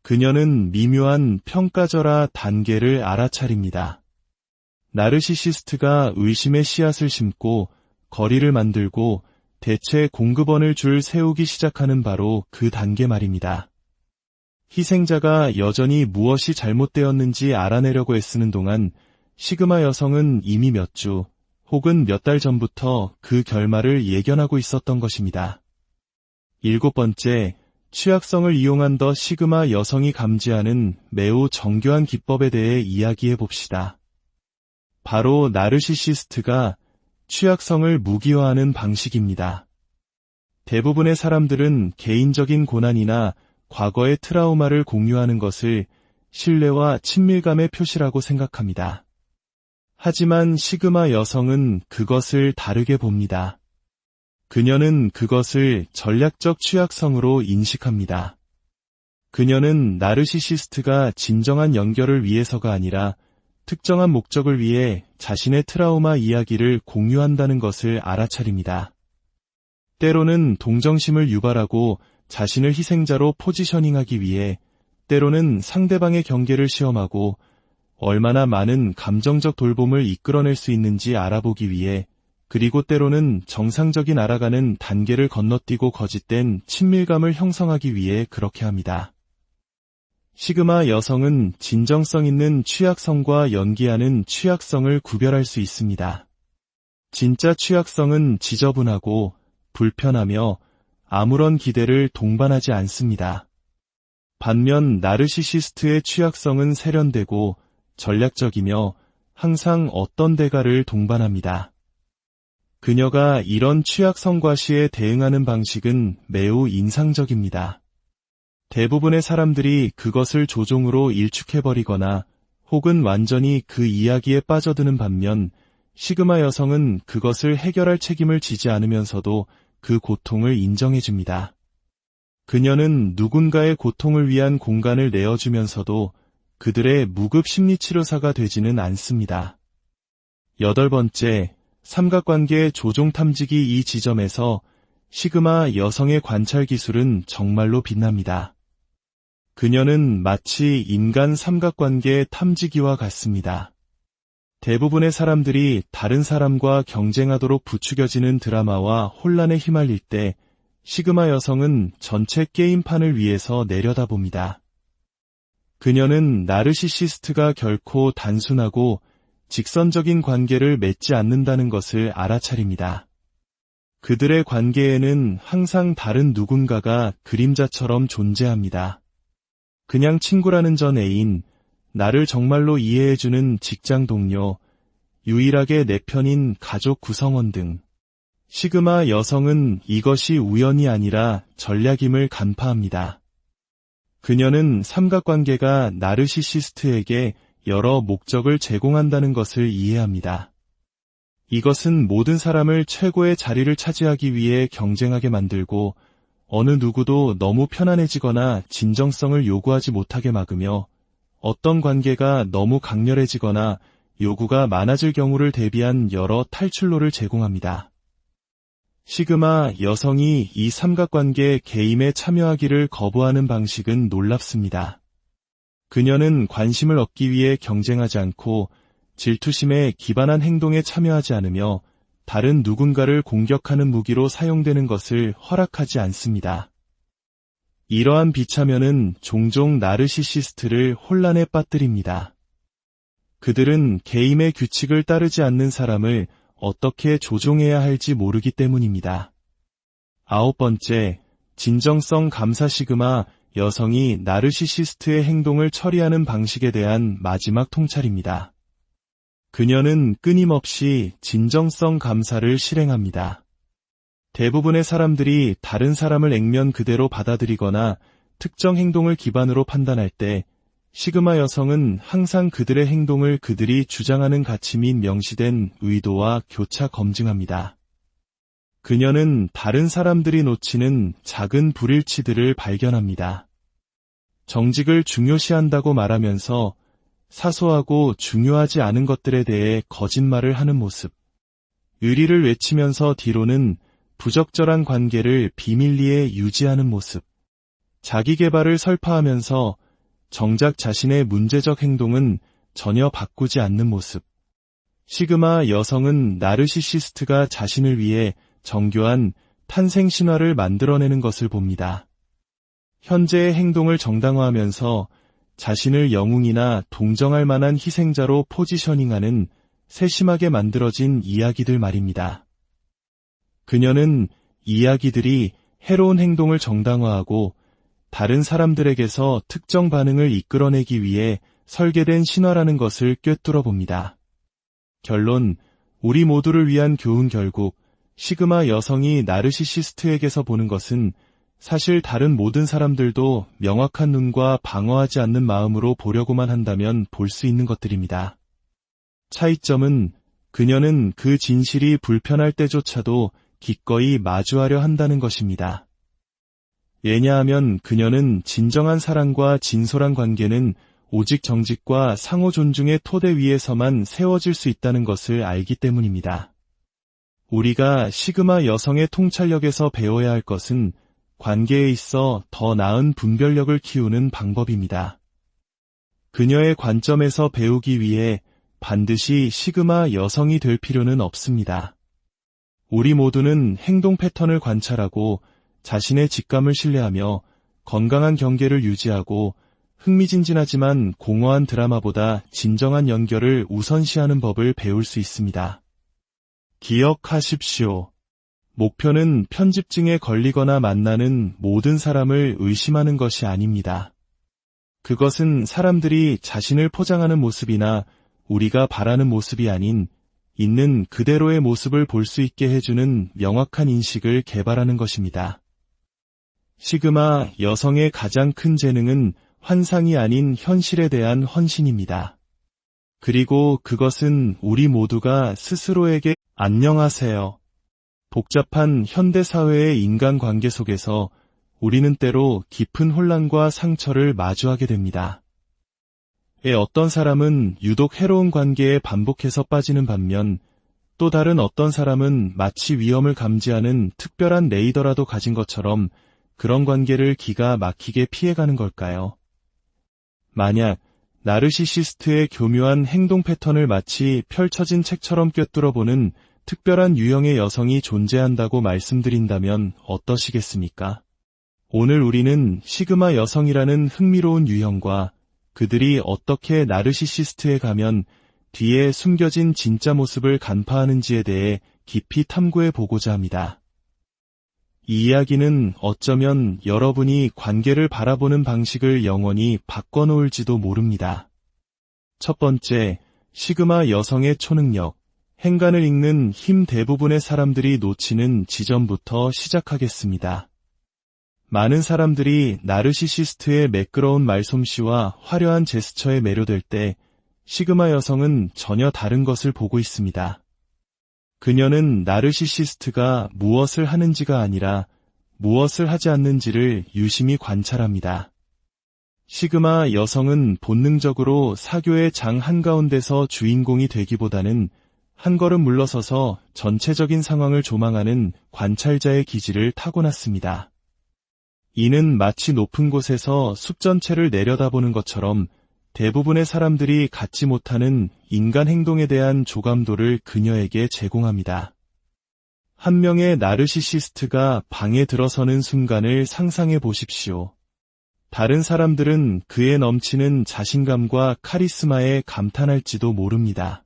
그녀는 미묘한 평가절하 단계를 알아차립니다. 나르시시스트가 의심의 씨앗을 심고 거리를 만들고 대체 공급원을 줄 세우기 시작하는 바로 그 단계 말입니다. 희생자가 여전히 무엇이 잘못되었는지 알아내려고 애쓰는 동안 시그마 여성은 이미 몇 주 혹은 몇 달 전부터 그 결말을 예견하고 있었던 것입니다. 7번째, 취약성을 이용한 더 시그마 여성이 감지하는 매우 정교한 기법에 대해 이야기해 봅시다. 바로 나르시시스트가 취약성을 무기화하는 방식입니다. 대부분의 사람들은 개인적인 고난이나 과거의 트라우마를 공유하는 것을 신뢰와 친밀감의 표시라고 생각합니다. 하지만 시그마 여성은 그것을 다르게 봅니다. 그녀는 그것을 전략적 취약성으로 인식합니다. 그녀는 나르시시스트가 진정한 연결을 위해서가 아니라 특정한 목적을 위해 자신의 트라우마 이야기를 공유한다는 것을 알아차립니다. 때로는 동정심을 유발하고 자신을 희생자로 포지셔닝하기 위해, 때로는 상대방의 경계를 시험하고 얼마나 많은 감정적 돌봄을 이끌어낼 수 있는지 알아보기 위해, 그리고 때로는 정상적인 알아가는 단계를 건너뛰고 거짓된 친밀감을 형성하기 위해 그렇게 합니다. 시그마 여성은 진정성 있는 취약성과 연기하는 취약성을 구별할 수 있습니다. 진짜 취약성은 지저분하고 불편하며 아무런 기대를 동반하지 않습니다. 반면 나르시시스트의 취약성은 세련되고 전략적이며 항상 어떤 대가를 동반합니다. 그녀가 이런 취약성 과시에 대응하는 방식은 매우 인상적입니다. 대부분의 사람들이 그것을 조종으로 일축해버리거나 혹은 완전히 그 이야기에 빠져드는 반면, 시그마 여성은 그것을 해결할 책임을 지지 않으면서도 그 고통을 인정해줍니다. 그녀는 누군가의 고통을 위한 공간을 내어주면서도 그들의 무급 심리치료사가 되지는 않습니다. 8번째, 삼각관계 조종 탐지기. 이 지점에서 시그마 여성의 관찰 기술은 정말로 빛납니다. 그녀는 마치 인간 삼각관계 탐지기와 같습니다. 대부분의 사람들이 다른 사람과 경쟁하도록 부추겨지는 드라마와 혼란에 휘말릴 때 시그마 여성은 전체 게임판을 위해서 내려다봅니다. 그녀는 나르시시스트가 결코 단순하고 직선적인 관계를 맺지 않는다는 것을 알아차립니다. 그들의 관계에는 항상 다른 누군가가 그림자처럼 존재합니다. 그냥 친구라는 전 애인, 나를 정말로 이해해주는 직장 동료, 유일하게 내 편인 가족 구성원 등. 시그마 여성은 이것이 우연이 아니라 전략임을 간파합니다. 그녀는 삼각관계가 나르시시스트에게 여러 목적을 제공한다는 것을 이해합니다. 이것은 모든 사람을 최고의 자리를 차지하기 위해 경쟁하게 만들고 어느 누구도 너무 편안해지거나 진정성을 요구하지 못하게 막으며 어떤 관계가 너무 강렬해지거나 요구가 많아질 경우를 대비한 여러 탈출로를 제공합니다. 시그마 여성이 이 삼각관계 게임에 참여하기를 거부하는 방식은 놀랍습니다. 그녀는 관심을 얻기 위해 경쟁하지 않고 질투심에 기반한 행동에 참여하지 않으며 다른 누군가를 공격하는 무기로 사용되는 것을 허락하지 않습니다. 이러한 비참연은 종종 나르시시스트를 혼란에 빠뜨립니다. 그들은 게임의 규칙을 따르지 않는 사람을 어떻게 조종해야 할지 모르기 때문입니다. 9번째, 진정성 감사. 시그마 여성이 나르시시스트의 행동을 처리하는 방식에 대한 마지막 통찰입니다. 그녀는 끊임없이 진정성 감사를 실행합니다. 대부분의 사람들이 다른 사람을 액면 그대로 받아들이거나 특정 행동을 기반으로 판단할 때 시그마 여성은 항상 그들의 행동을 그들이 주장하는 가치 및 명시된 의도와 교차 검증합니다. 그녀는 다른 사람들이 놓치는 작은 불일치들을 발견합니다. 정직을 중요시한다고 말하면서 사소하고 중요하지 않은 것들에 대해 거짓말을 하는 모습, 의리를 외치면서 뒤로는 부적절한 관계를 비밀리에 유지하는 모습, 자기 개발을 설파하면서 정작 자신의 문제적 행동은 전혀 바꾸지 않는 모습. 시그마 여성은 나르시시스트가 자신을 위해 정교한 탄생 신화를 만들어내는 것을 봅니다. 현재의 행동을 정당화하면서 자신을 영웅이나 동정할 만한 희생자로 포지셔닝하는 세심하게 만들어진 이야기들 말입니다. 그녀는 이야기들이 해로운 행동을 정당화하고 다른 사람들에게서 특정 반응을 이끌어내기 위해 설계된 신화라는 것을 꿰뚫어 봅니다. 결론, 우리 모두를 위한 교훈. 결국 시그마 여성이 나르시시스트에게서 보는 것은 사실 다른 모든 사람들도 명확한 눈과 방어하지 않는 마음으로 보려고만 한다면 볼 수 있는 것들입니다. 차이점은 그녀는 그 진실이 불편할 때조차도 기꺼이 마주하려 한다는 것입니다. 왜냐하면 그녀는 진정한 사랑과 진솔한 관계는 오직 정직과 상호 존중의 토대 위에서만 세워질 수 있다는 것을 알기 때문입니다. 우리가 시그마 여성의 통찰력에서 배워야 할 것은 관계에 있어 더 나은 분별력을 키우는 방법입니다. 그녀의 관점에서 배우기 위해 반드시 시그마 여성이 될 필요는 없습니다. 우리 모두는 행동 패턴을 관찰하고 자신의 직감을 신뢰하며 건강한 경계를 유지하고 흥미진진하지만 공허한 드라마보다 진정한 연결을 우선시하는 법을 배울 수 있습니다. 기억하십시오. 목표는 편집증에 걸리거나 만나는 모든 사람을 의심하는 것이 아닙니다. 그것은 사람들이 자신을 포장하는 모습이나 우리가 바라는 모습이 아닌 있는 그대로의 모습을 볼 수 있게 해주는 명확한 인식을 개발하는 것입니다. 시그마 여성의 가장 큰 재능은 환상이 아닌 현실에 대한 헌신입니다. 그리고 그것은 우리 모두가 스스로에게 안녕하세요. 복잡한 현대사회의 인간관계 속에서 우리는 때로 깊은 혼란과 상처를 마주하게 됩니다. 어떤 사람은 유독 해로운 관계에 반복해서 빠지는 반면 또 다른 어떤 사람은 마치 위험을 감지하는 특별한 레이더라도 가진 것처럼 그런 관계를 기가 막히게 피해가는 걸까요? 만약 나르시시스트의 교묘한 행동 패턴을 마치 펼쳐진 책처럼 꿰뚫어보는 특별한 유형의 여성이 존재한다고 말씀드린다면 어떠시겠습니까? 오늘 우리는 시그마 여성이라는 흥미로운 유형과 그들이 어떻게 나르시시스트에 가면 뒤에 숨겨진 진짜 모습을 간파하는지에 대해 깊이 탐구해 보고자 합니다. 이 이야기는 어쩌면 여러분이 관계를 바라보는 방식을 영원히 바꿔놓을지도 모릅니다. 첫 번째, 시그마 여성의 초능력, 행간을 읽는 힘. 대부분의 사람들이 놓치는 지점부터 시작하겠습니다. 많은 사람들이 나르시시스트의 매끄러운 말솜씨와 화려한 제스처에 매료될 때 시그마 여성은 전혀 다른 것을 보고 있습니다. 그녀는 나르시시스트가 무엇을 하는지가 아니라 무엇을 하지 않는지를 유심히 관찰합니다. 시그마 여성은 본능적으로 사교의 장 한가운데서 주인공이 되기보다는 한 걸음 물러서서 전체적인 상황을 조망하는 관찰자의 기질을 타고났습니다. 이는 마치 높은 곳에서 숲 전체를 내려다보는 것처럼 대부분의 사람들이 갖지 못하는 인간 행동에 대한 조감도를 그녀에게 제공합니다. 한 명의 나르시시스트가 방에 들어서는 순간을 상상해 보십시오. 다른 사람들은 그에 넘치는 자신감과 카리스마에 감탄할지도 모릅니다.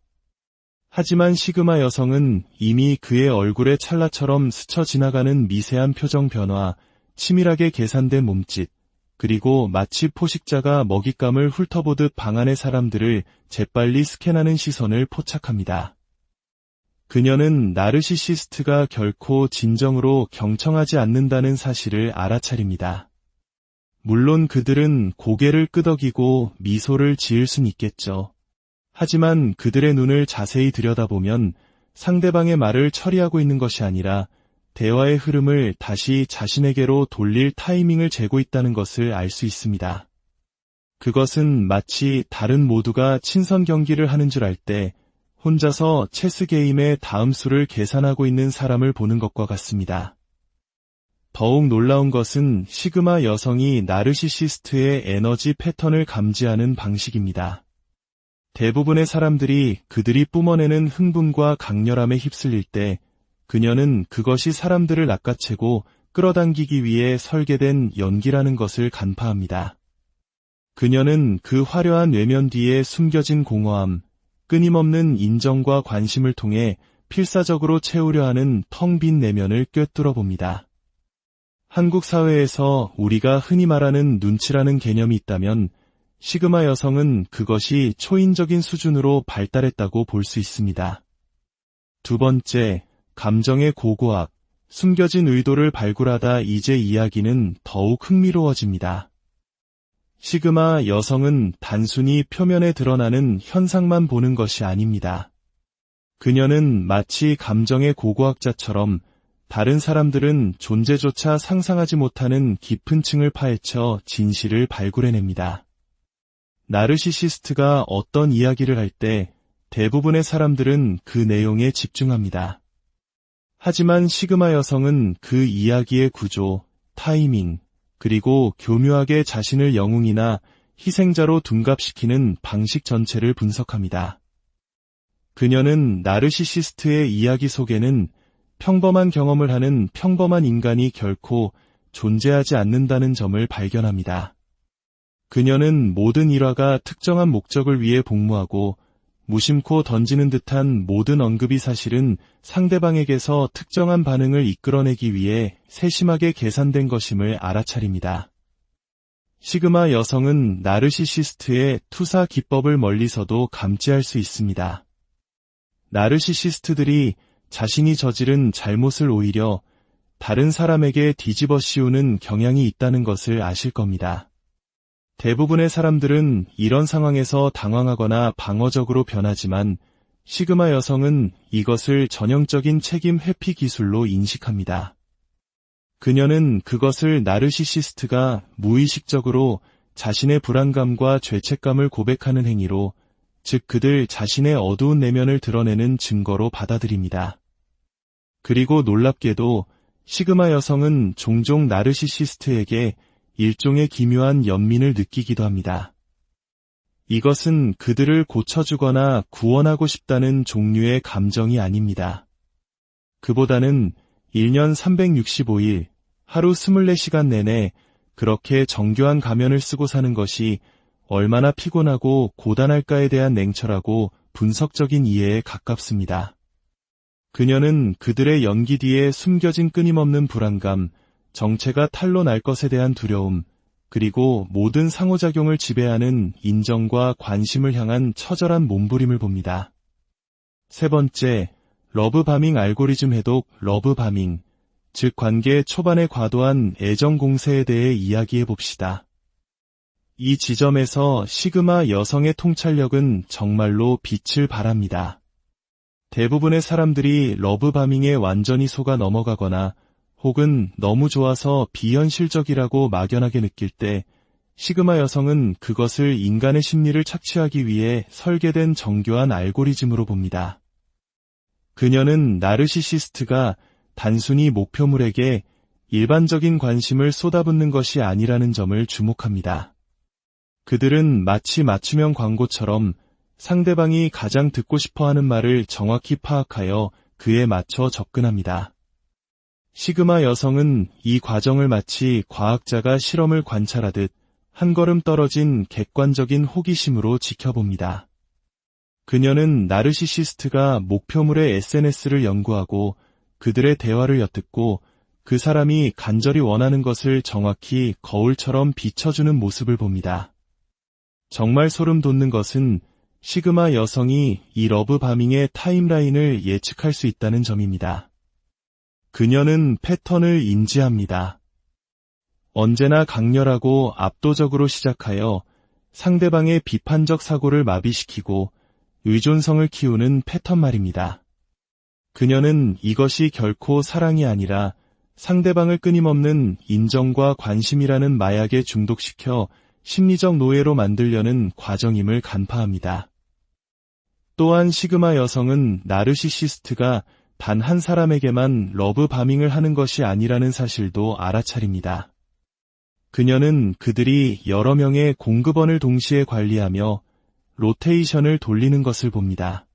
하지만 시그마 여성은 이미 그의 얼굴에 찰나처럼 스쳐 지나가는 미세한 표정 변화, 치밀하게 계산된 몸짓, 그리고 마치 포식자가 먹잇감을 훑어보듯 방 안의 사람들을 재빨리 스캔하는 시선을 포착합니다. 그녀는 나르시시스트가 결코 진정으로 경청하지 않는다는 사실을 알아차립니다. 물론 그들은 고개를 끄덕이고 미소를 지을 순 있겠죠. 하지만 그들의 눈을 자세히 들여다보면 상대방의 말을 처리하고 있는 것이 아니라 대화의 흐름을 다시 자신에게로 돌릴 타이밍을 재고 있다는 것을 알 수 있습니다. 그것은 마치 다른 모두가 친선 경기를 하는 줄 알 때 혼자서 체스 게임의 다음 수를 계산하고 있는 사람을 보는 것과 같습니다. 더욱 놀라운 것은 시그마 여성이 나르시시스트의 에너지 패턴을 감지하는 방식입니다. 대부분의 사람들이 그들이 뿜어내는 흥분과 강렬함에 휩쓸릴 때 그녀는 그것이 사람들을 낚아채고 끌어당기기 위해 설계된 연기라는 것을 간파합니다. 그녀는 그 화려한 외면 뒤에 숨겨진 공허함, 끊임없는 인정과 관심을 통해 필사적으로 채우려 하는 텅 빈 내면을 꿰뚫어 봅니다. 한국 사회에서 우리가 흔히 말하는 눈치라는 개념이 있다면 시그마 여성은 그것이 초인적인 수준으로 발달했다고 볼 수 있습니다. 두 번째, 감정의 고고학, 숨겨진 의도를 발굴하다 이제 이야기는 더욱 흥미로워집니다. 시그마 여성은 단순히 표면에 드러나는 현상만 보는 것이 아닙니다. 그녀는 마치 감정의 고고학자처럼 다른 사람들은 존재조차 상상하지 못하는 깊은 층을 파헤쳐 진실을 발굴해냅니다. 나르시시스트가 어떤 이야기를 할 때 대부분의 사람들은 그 내용에 집중합니다. 하지만 시그마 여성은 그 이야기의 구조, 타이밍, 그리고 교묘하게 자신을 영웅이나 희생자로 둔갑시키는 방식 전체를 분석합니다. 그녀는 나르시시스트의 이야기 속에는 평범한 경험을 하는 평범한 인간이 결코 존재하지 않는다는 점을 발견합니다. 그녀는 모든 일화가 특정한 목적을 위해 복무하고 무심코 던지는 듯한 모든 언급이 사실은 상대방에게서 특정한 반응을 이끌어내기 위해 세심하게 계산된 것임을 알아차립니다. 시그마 여성은 나르시시스트의 투사 기법을 멀리서도 감지할 수 있습니다. 나르시시스트들이 자신이 저지른 잘못을 오히려 다른 사람에게 뒤집어 씌우는 경향이 있다는 것을 아실 겁니다. 대부분의 사람들은 이런 상황에서 당황하거나 방어적으로 변하지만 시그마 여성은 이것을 전형적인 책임 회피 기술로 인식합니다. 그녀는 그것을 나르시시스트가 무의식적으로 자신의 불안감과 죄책감을 고백하는 행위로, 즉 그들 자신의 어두운 내면을 드러내는 증거로 받아들입니다. 그리고 놀랍게도 시그마 여성은 종종 나르시시스트에게 일종의 기묘한 연민을 느끼기도 합니다. 이것은 그들을 고쳐주거나 구원하고 싶다는 종류의 감정이 아닙니다. 그보다는 1년 365일, 하루 24시간 내내 그렇게 정교한 가면을 쓰고 사는 것이 얼마나 피곤하고 고단할까에 대한 냉철하고 분석적인 이해에 가깝습니다. 그녀는 그들의 연기 뒤에 숨겨진 끊임없는 불안감, 정체가 탄로 날 것에 대한 두려움, 그리고 모든 상호작용을 지배하는 인정과 관심을 향한 처절한 몸부림을 봅니다. 세 번째, 러브바밍 알고리즘 해독 러브바밍, 즉 관계 초반의 과도한 애정 공세에 대해 이야기해 봅시다. 이 지점에서 시그마 여성의 통찰력은 정말로 빛을 발합니다. 대부분의 사람들이 러브바밍에 완전히 속아 넘어가거나 혹은 너무 좋아서 비현실적이라고 막연하게 느낄 때 시그마 여성은 그것을 인간의 심리를 착취하기 위해 설계된 정교한 알고리즘으로 봅니다. 그녀는 나르시시스트가 단순히 목표물에게 일반적인 관심을 쏟아붓는 것이 아니라는 점을 주목합니다. 그들은 마치 맞춤형 광고처럼 상대방이 가장 듣고 싶어하는 말을 정확히 파악하여 그에 맞춰 접근합니다. 시그마 여성은 이 과정을 마치 과학자가 실험을 관찰하듯 한 걸음 떨어진 객관적인 호기심으로 지켜봅니다. 그녀는 나르시시스트가 목표물의 SNS를 연구하고 그들의 대화를 엿듣고 그 사람이 간절히 원하는 것을 정확히 거울처럼 비춰주는 모습을 봅니다. 정말 소름 돋는 것은 시그마 여성이 이 러브바밍의 타임라인을 예측할 수 있다는 점입니다. 그녀는 패턴을 인지합니다. 언제나 강렬하고 압도적으로 시작하여 상대방의 비판적 사고를 마비시키고 의존성을 키우는 패턴 말입니다. 그녀는 이것이 결코 사랑이 아니라 상대방을 끊임없는 인정과 관심이라는 마약에 중독시켜 심리적 노예로 만들려는 과정임을 간파합니다. 또한 시그마 여성은 나르시시스트가 단 한 사람에게만 러브바밍을 하는 것이 아니라는 사실도 알아차립니다. 그녀는 그들이 여러 명의 공급원을 동시에 관리하며 로테이션을 돌리는 것을 봅니다.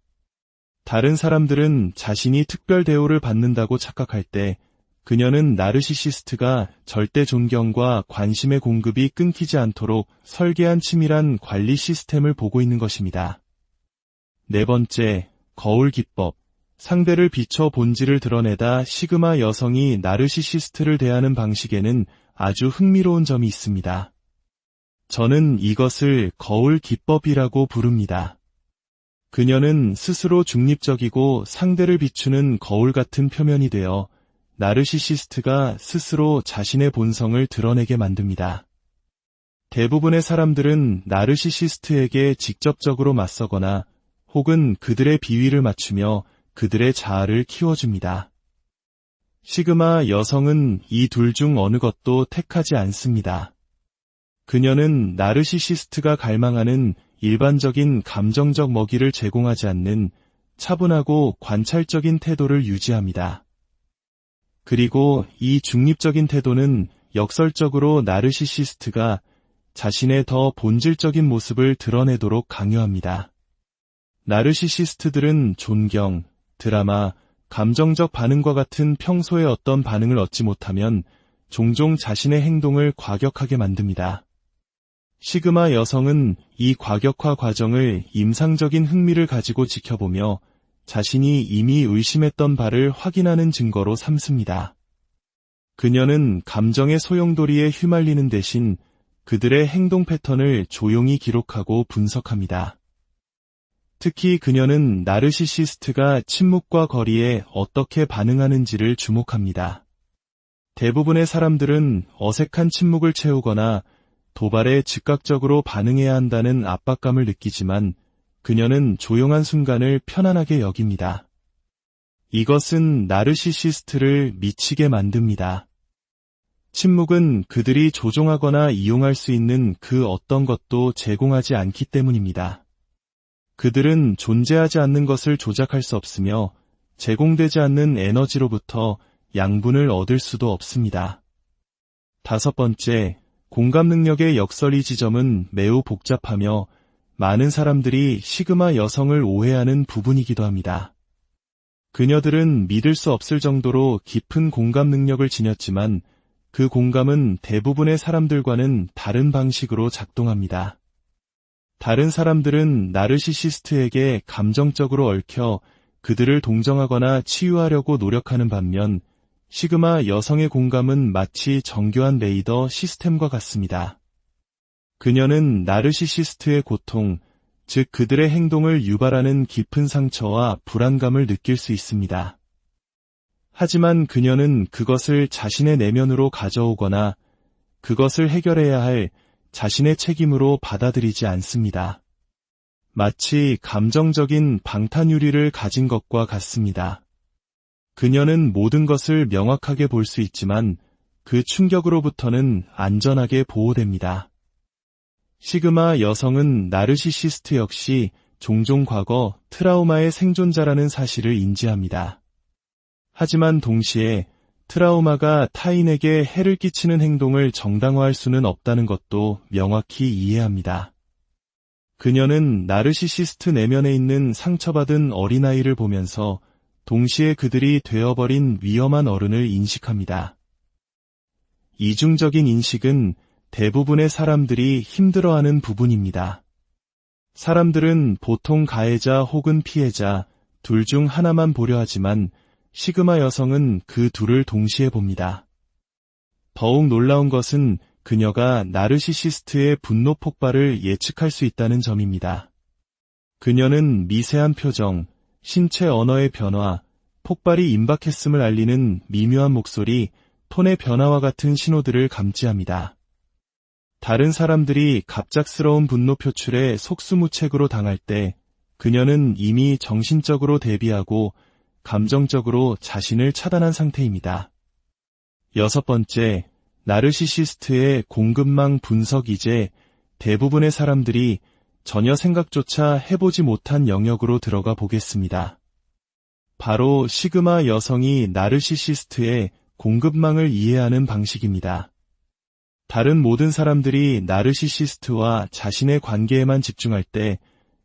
다른 사람들은 자신이 특별 대우를 받는다고 착각할 때 그녀는 나르시시스트가 절대 존경과 관심의 공급이 끊기지 않도록 설계한 치밀한 관리 시스템을 보고 있는 것입니다. 네 번째, 거울 기법. 상대를 비춰 본질을 드러내다 시그마 여성이 나르시시스트를 대하는 방식에는 아주 흥미로운 점이 있습니다. 저는 이것을 거울 기법이라고 부릅니다. 그녀는 스스로 중립적이고 상대를 비추는 거울 같은 표면이 되어 나르시시스트가 스스로 자신의 본성을 드러내게 만듭니다. 대부분의 사람들은 나르시시스트에게 직접적으로 맞서거나 혹은 그들의 비위를 맞추며 그들의 자아를 키워줍니다. 시그마 여성은 이 둘 중 어느 것도 택하지 않습니다. 그녀는 나르시시스트가 갈망하는 일반적인 감정적 먹이를 제공하지 않는 차분하고 관찰적인 태도를 유지합니다. 그리고 이 중립적인 태도는 역설적으로 나르시시스트가 자신의 더 본질적인 모습을 드러내도록 강요합니다. 나르시시스트들은 존경, 드라마, 감정적 반응과 같은 평소의 어떤 반응을 얻지 못하면 종종 자신의 행동을 과격하게 만듭니다. 시그마 여성은 이 과격화 과정을 임상적인 흥미를 가지고 지켜보며 자신이 이미 의심했던 바를 확인하는 증거로 삼습니다. 그녀는 감정의 소용돌이에 휘말리는 대신 그들의 행동 패턴을 조용히 기록하고 분석합니다. 특히 그녀는 나르시시스트가 침묵과 거리에 어떻게 반응하는지를 주목합니다. 대부분의 사람들은 어색한 침묵을 채우거나 도발에 즉각적으로 반응해야 한다는 압박감을 느끼지만 그녀는 조용한 순간을 편안하게 여깁니다. 이것은 나르시시스트를 미치게 만듭니다. 침묵은 그들이 조종하거나 이용할 수 있는 그 어떤 것도 제공하지 않기 때문입니다. 그들은 존재하지 않는 것을 조작할 수 없으며 제공되지 않는 에너지로부터 양분을 얻을 수도 없습니다. 다섯 번째, 공감 능력의 역설이 지점은 매우 복잡하며 많은 사람들이 시그마 여성을 오해하는 부분이기도 합니다. 그녀들은 믿을 수 없을 정도로 깊은 공감 능력을 지녔지만 그 공감은 대부분의 사람들과는 다른 방식으로 작동합니다. 다른 사람들은 나르시시스트에게 감정적으로 얽혀 그들을 동정하거나 치유하려고 노력하는 반면 시그마 여성의 공감은 마치 정교한 레이더 시스템과 같습니다. 그녀는 나르시시스트의 고통, 즉 그들의 행동을 유발하는 깊은 상처와 불안감을 느낄 수 있습니다. 하지만 그녀는 그것을 자신의 내면으로 가져오거나 그것을 해결해야 할 자신의 책임으로 받아들이지 않습니다. 마치 감정적인 방탄유리를 가진 것과 같습니다. 그녀는 모든 것을 명확하게 볼 수 있지만 그 충격으로부터는 안전하게 보호됩니다. 시그마 여성은 나르시시스트 역시 종종 과거 트라우마의 생존자라는 사실을 인지합니다. 하지만 동시에 트라우마가 타인에게 해를 끼치는 행동을 정당화할 수는 없다는 것도 명확히 이해합니다. 그녀는 나르시시스트 내면에 있는 상처받은 어린아이를 보면서 동시에 그들이 되어버린 위험한 어른을 인식합니다. 이중적인 인식은 대부분의 사람들이 힘들어하는 부분입니다. 사람들은 보통 가해자 혹은 피해자 둘 중 하나만 보려 하지만 시그마 여성은 그 둘을 동시에 봅니다. 더욱 놀라운 것은 그녀가 나르시시스트의 분노 폭발을 예측할 수 있다는 점입니다. 그녀는 미세한 표정, 신체 언어의 변화, 폭발이 임박했음을 알리는 미묘한 목소리, 톤의 변화와 같은 신호들을 감지합니다. 다른 사람들이 갑작스러운 분노 표출에 속수무책으로 당할 때 그녀는 이미 정신적으로 대비하고 감정적으로 자신을 차단한 상태입니다. 6번째, 나르시시스트의 공급망 분석. 이제 대부분의 사람들이 전혀 생각조차 해보지 못한 영역으로 들어가 보겠습니다. 바로 시그마 여성이 나르시시스트의 공급망을 이해하는 방식입니다. 다른 모든 사람들이 나르시시스트와 자신의 관계에만 집중할 때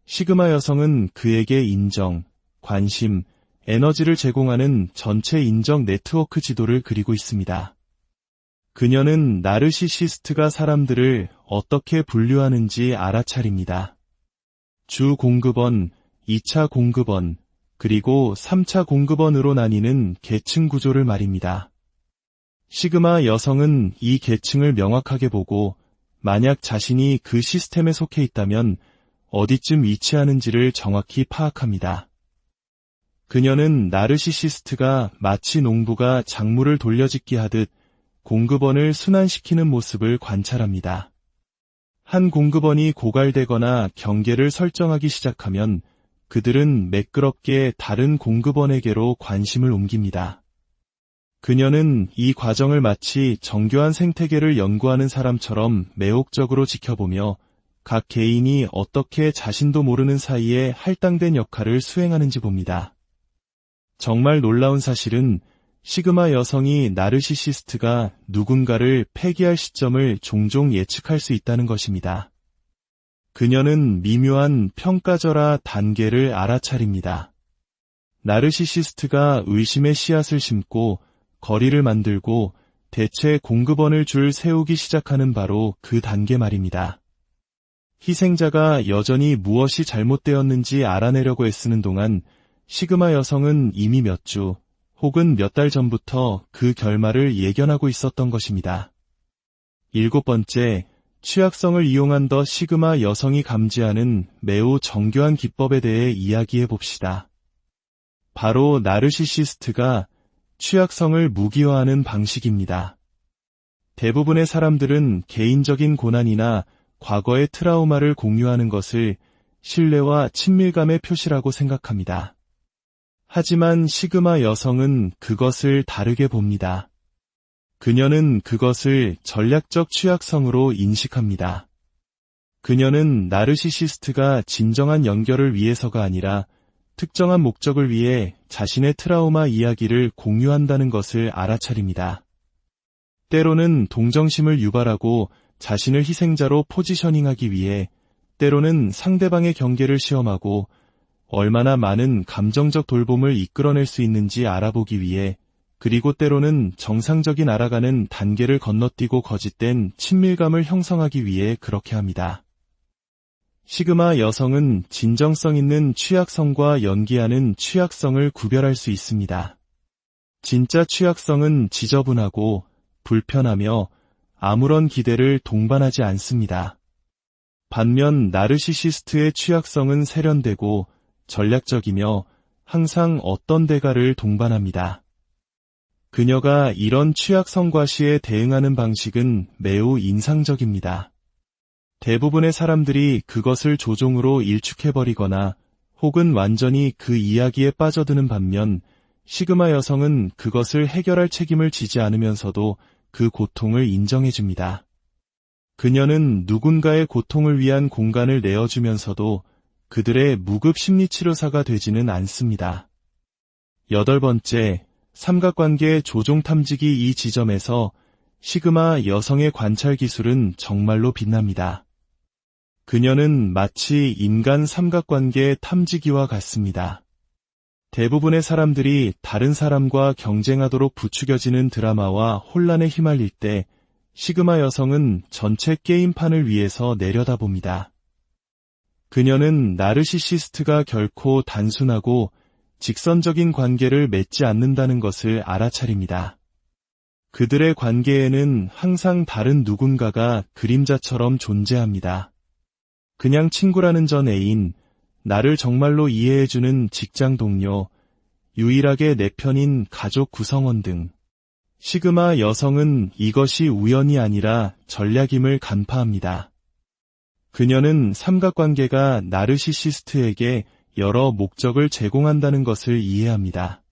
시그마 여성은 그에게 인정, 관심, 에너지를 제공하는 전체 인정 네트워크 지도를 그리고 있습니다. 그녀는 나르시시스트가 사람들을 어떻게 분류하는지 알아차립니다. 주 공급원, 2차 공급원, 그리고 3차 공급원으로 나뉘는 계층 구조를 말입니다. 시그마 여성은 이 계층을 명확하게 보고 만약 자신이 그 시스템에 속해 있다면 어디쯤 위치하는지를 정확히 파악합니다. 그녀는 나르시시스트가 마치 농부가 작물을 돌려짓기 하듯 공급원을 순환시키는 모습을 관찰합니다. 한 공급원이 고갈되거나 경계를 설정하기 시작하면 그들은 매끄럽게 다른 공급원에게로 관심을 옮깁니다. 그녀는 이 과정을 마치 정교한 생태계를 연구하는 사람처럼 매혹적으로 지켜보며 각 개인이 어떻게 자신도 모르는 사이에 할당된 역할을 수행하는지 봅니다. 정말 놀라운 사실은 시그마 여성이 나르시시스트가 누군가를 폐기할 시점을 종종 예측할 수 있다는 것입니다. 그녀는 미묘한 평가절하 단계를 알아차립니다. 나르시시스트가 의심의 씨앗을 심고 거리를 만들고 대체 공급원을 줄 세우기 시작하는 바로 그 단계 말입니다. 희생자가 여전히 무엇이 잘못되었는지 알아내려고 애쓰는 동안 시그마 여성은 이미 몇 주 혹은 몇 달 전부터 그 결말을 예견하고 있었던 것입니다. 7번째, 취약성을 이용한 더 시그마 여성이 감지하는 매우 정교한 기법에 대해 이야기해 봅시다. 바로 나르시시스트가 취약성을 무기화하는 방식입니다. 대부분의 사람들은 개인적인 고난이나 과거의 트라우마를 공유하는 것을 신뢰와 친밀감의 표시라고 생각합니다. 하지만 시그마 여성은 그것을 다르게 봅니다. 그녀는 그것을 전략적 취약성으로 인식합니다. 그녀는 나르시시스트가 진정한 연결을 위해서가 아니라 특정한 목적을 위해 자신의 트라우마 이야기를 공유한다는 것을 알아차립니다. 때로는 동정심을 유발하고 자신을 희생자로 포지셔닝하기 위해, 때로는 상대방의 경계를 시험하고 얼마나 많은 감정적 돌봄을 이끌어낼 수 있는지 알아보기 위해, 그리고 때로는 정상적인 알아가는 단계를 건너뛰고 거짓된 친밀감을 형성하기 위해 그렇게 합니다. 시그마 여성은 진정성 있는 취약성과 연기하는 취약성을 구별할 수 있습니다. 진짜 취약성은 지저분하고 불편하며 아무런 기대를 동반하지 않습니다. 반면 나르시시스트의 취약성은 세련되고 전략적이며 항상 어떤 대가를 동반합니다. 그녀가 이런 취약성 과시에 대응하는 방식은 매우 인상적입니다. 대부분의 사람들이 그것을 조종으로 일축해버리거나 혹은 완전히 그 이야기에 빠져드는 반면 시그마 여성은 그것을 해결할 책임을 지지 않으면서도 그 고통을 인정해줍니다. 그녀는 누군가의 고통을 위한 공간을 내어주면서도 그들의 무급 심리치료사가 되지는 않습니다. 8번째, 삼각관계 조종 탐지기. 이 지점에서 시그마 여성의 관찰 기술은 정말로 빛납니다. 그녀는 마치 인간 삼각관계 탐지기와 같습니다. 대부분의 사람들이 다른 사람과 경쟁하도록 부추겨지는 드라마와 혼란에 휘말릴 때 시그마 여성은 전체 게임판을 위해서 내려다봅니다. 그녀는 나르시시스트가 결코 단순하고 직선적인 관계를 맺지 않는다는 것을 알아차립니다. 그들의 관계에는 항상 다른 누군가가 그림자처럼 존재합니다. 그냥 친구라는 전 애인, 나를 정말로 이해해주는 직장 동료, 유일하게 내 편인 가족 구성원 등. 시그마 여성은 이것이 우연이 아니라 전략임을 간파합니다. 그녀는 삼각관계가 나르시시스트에게 여러 목적을 제공한다는 것을 이해합니다.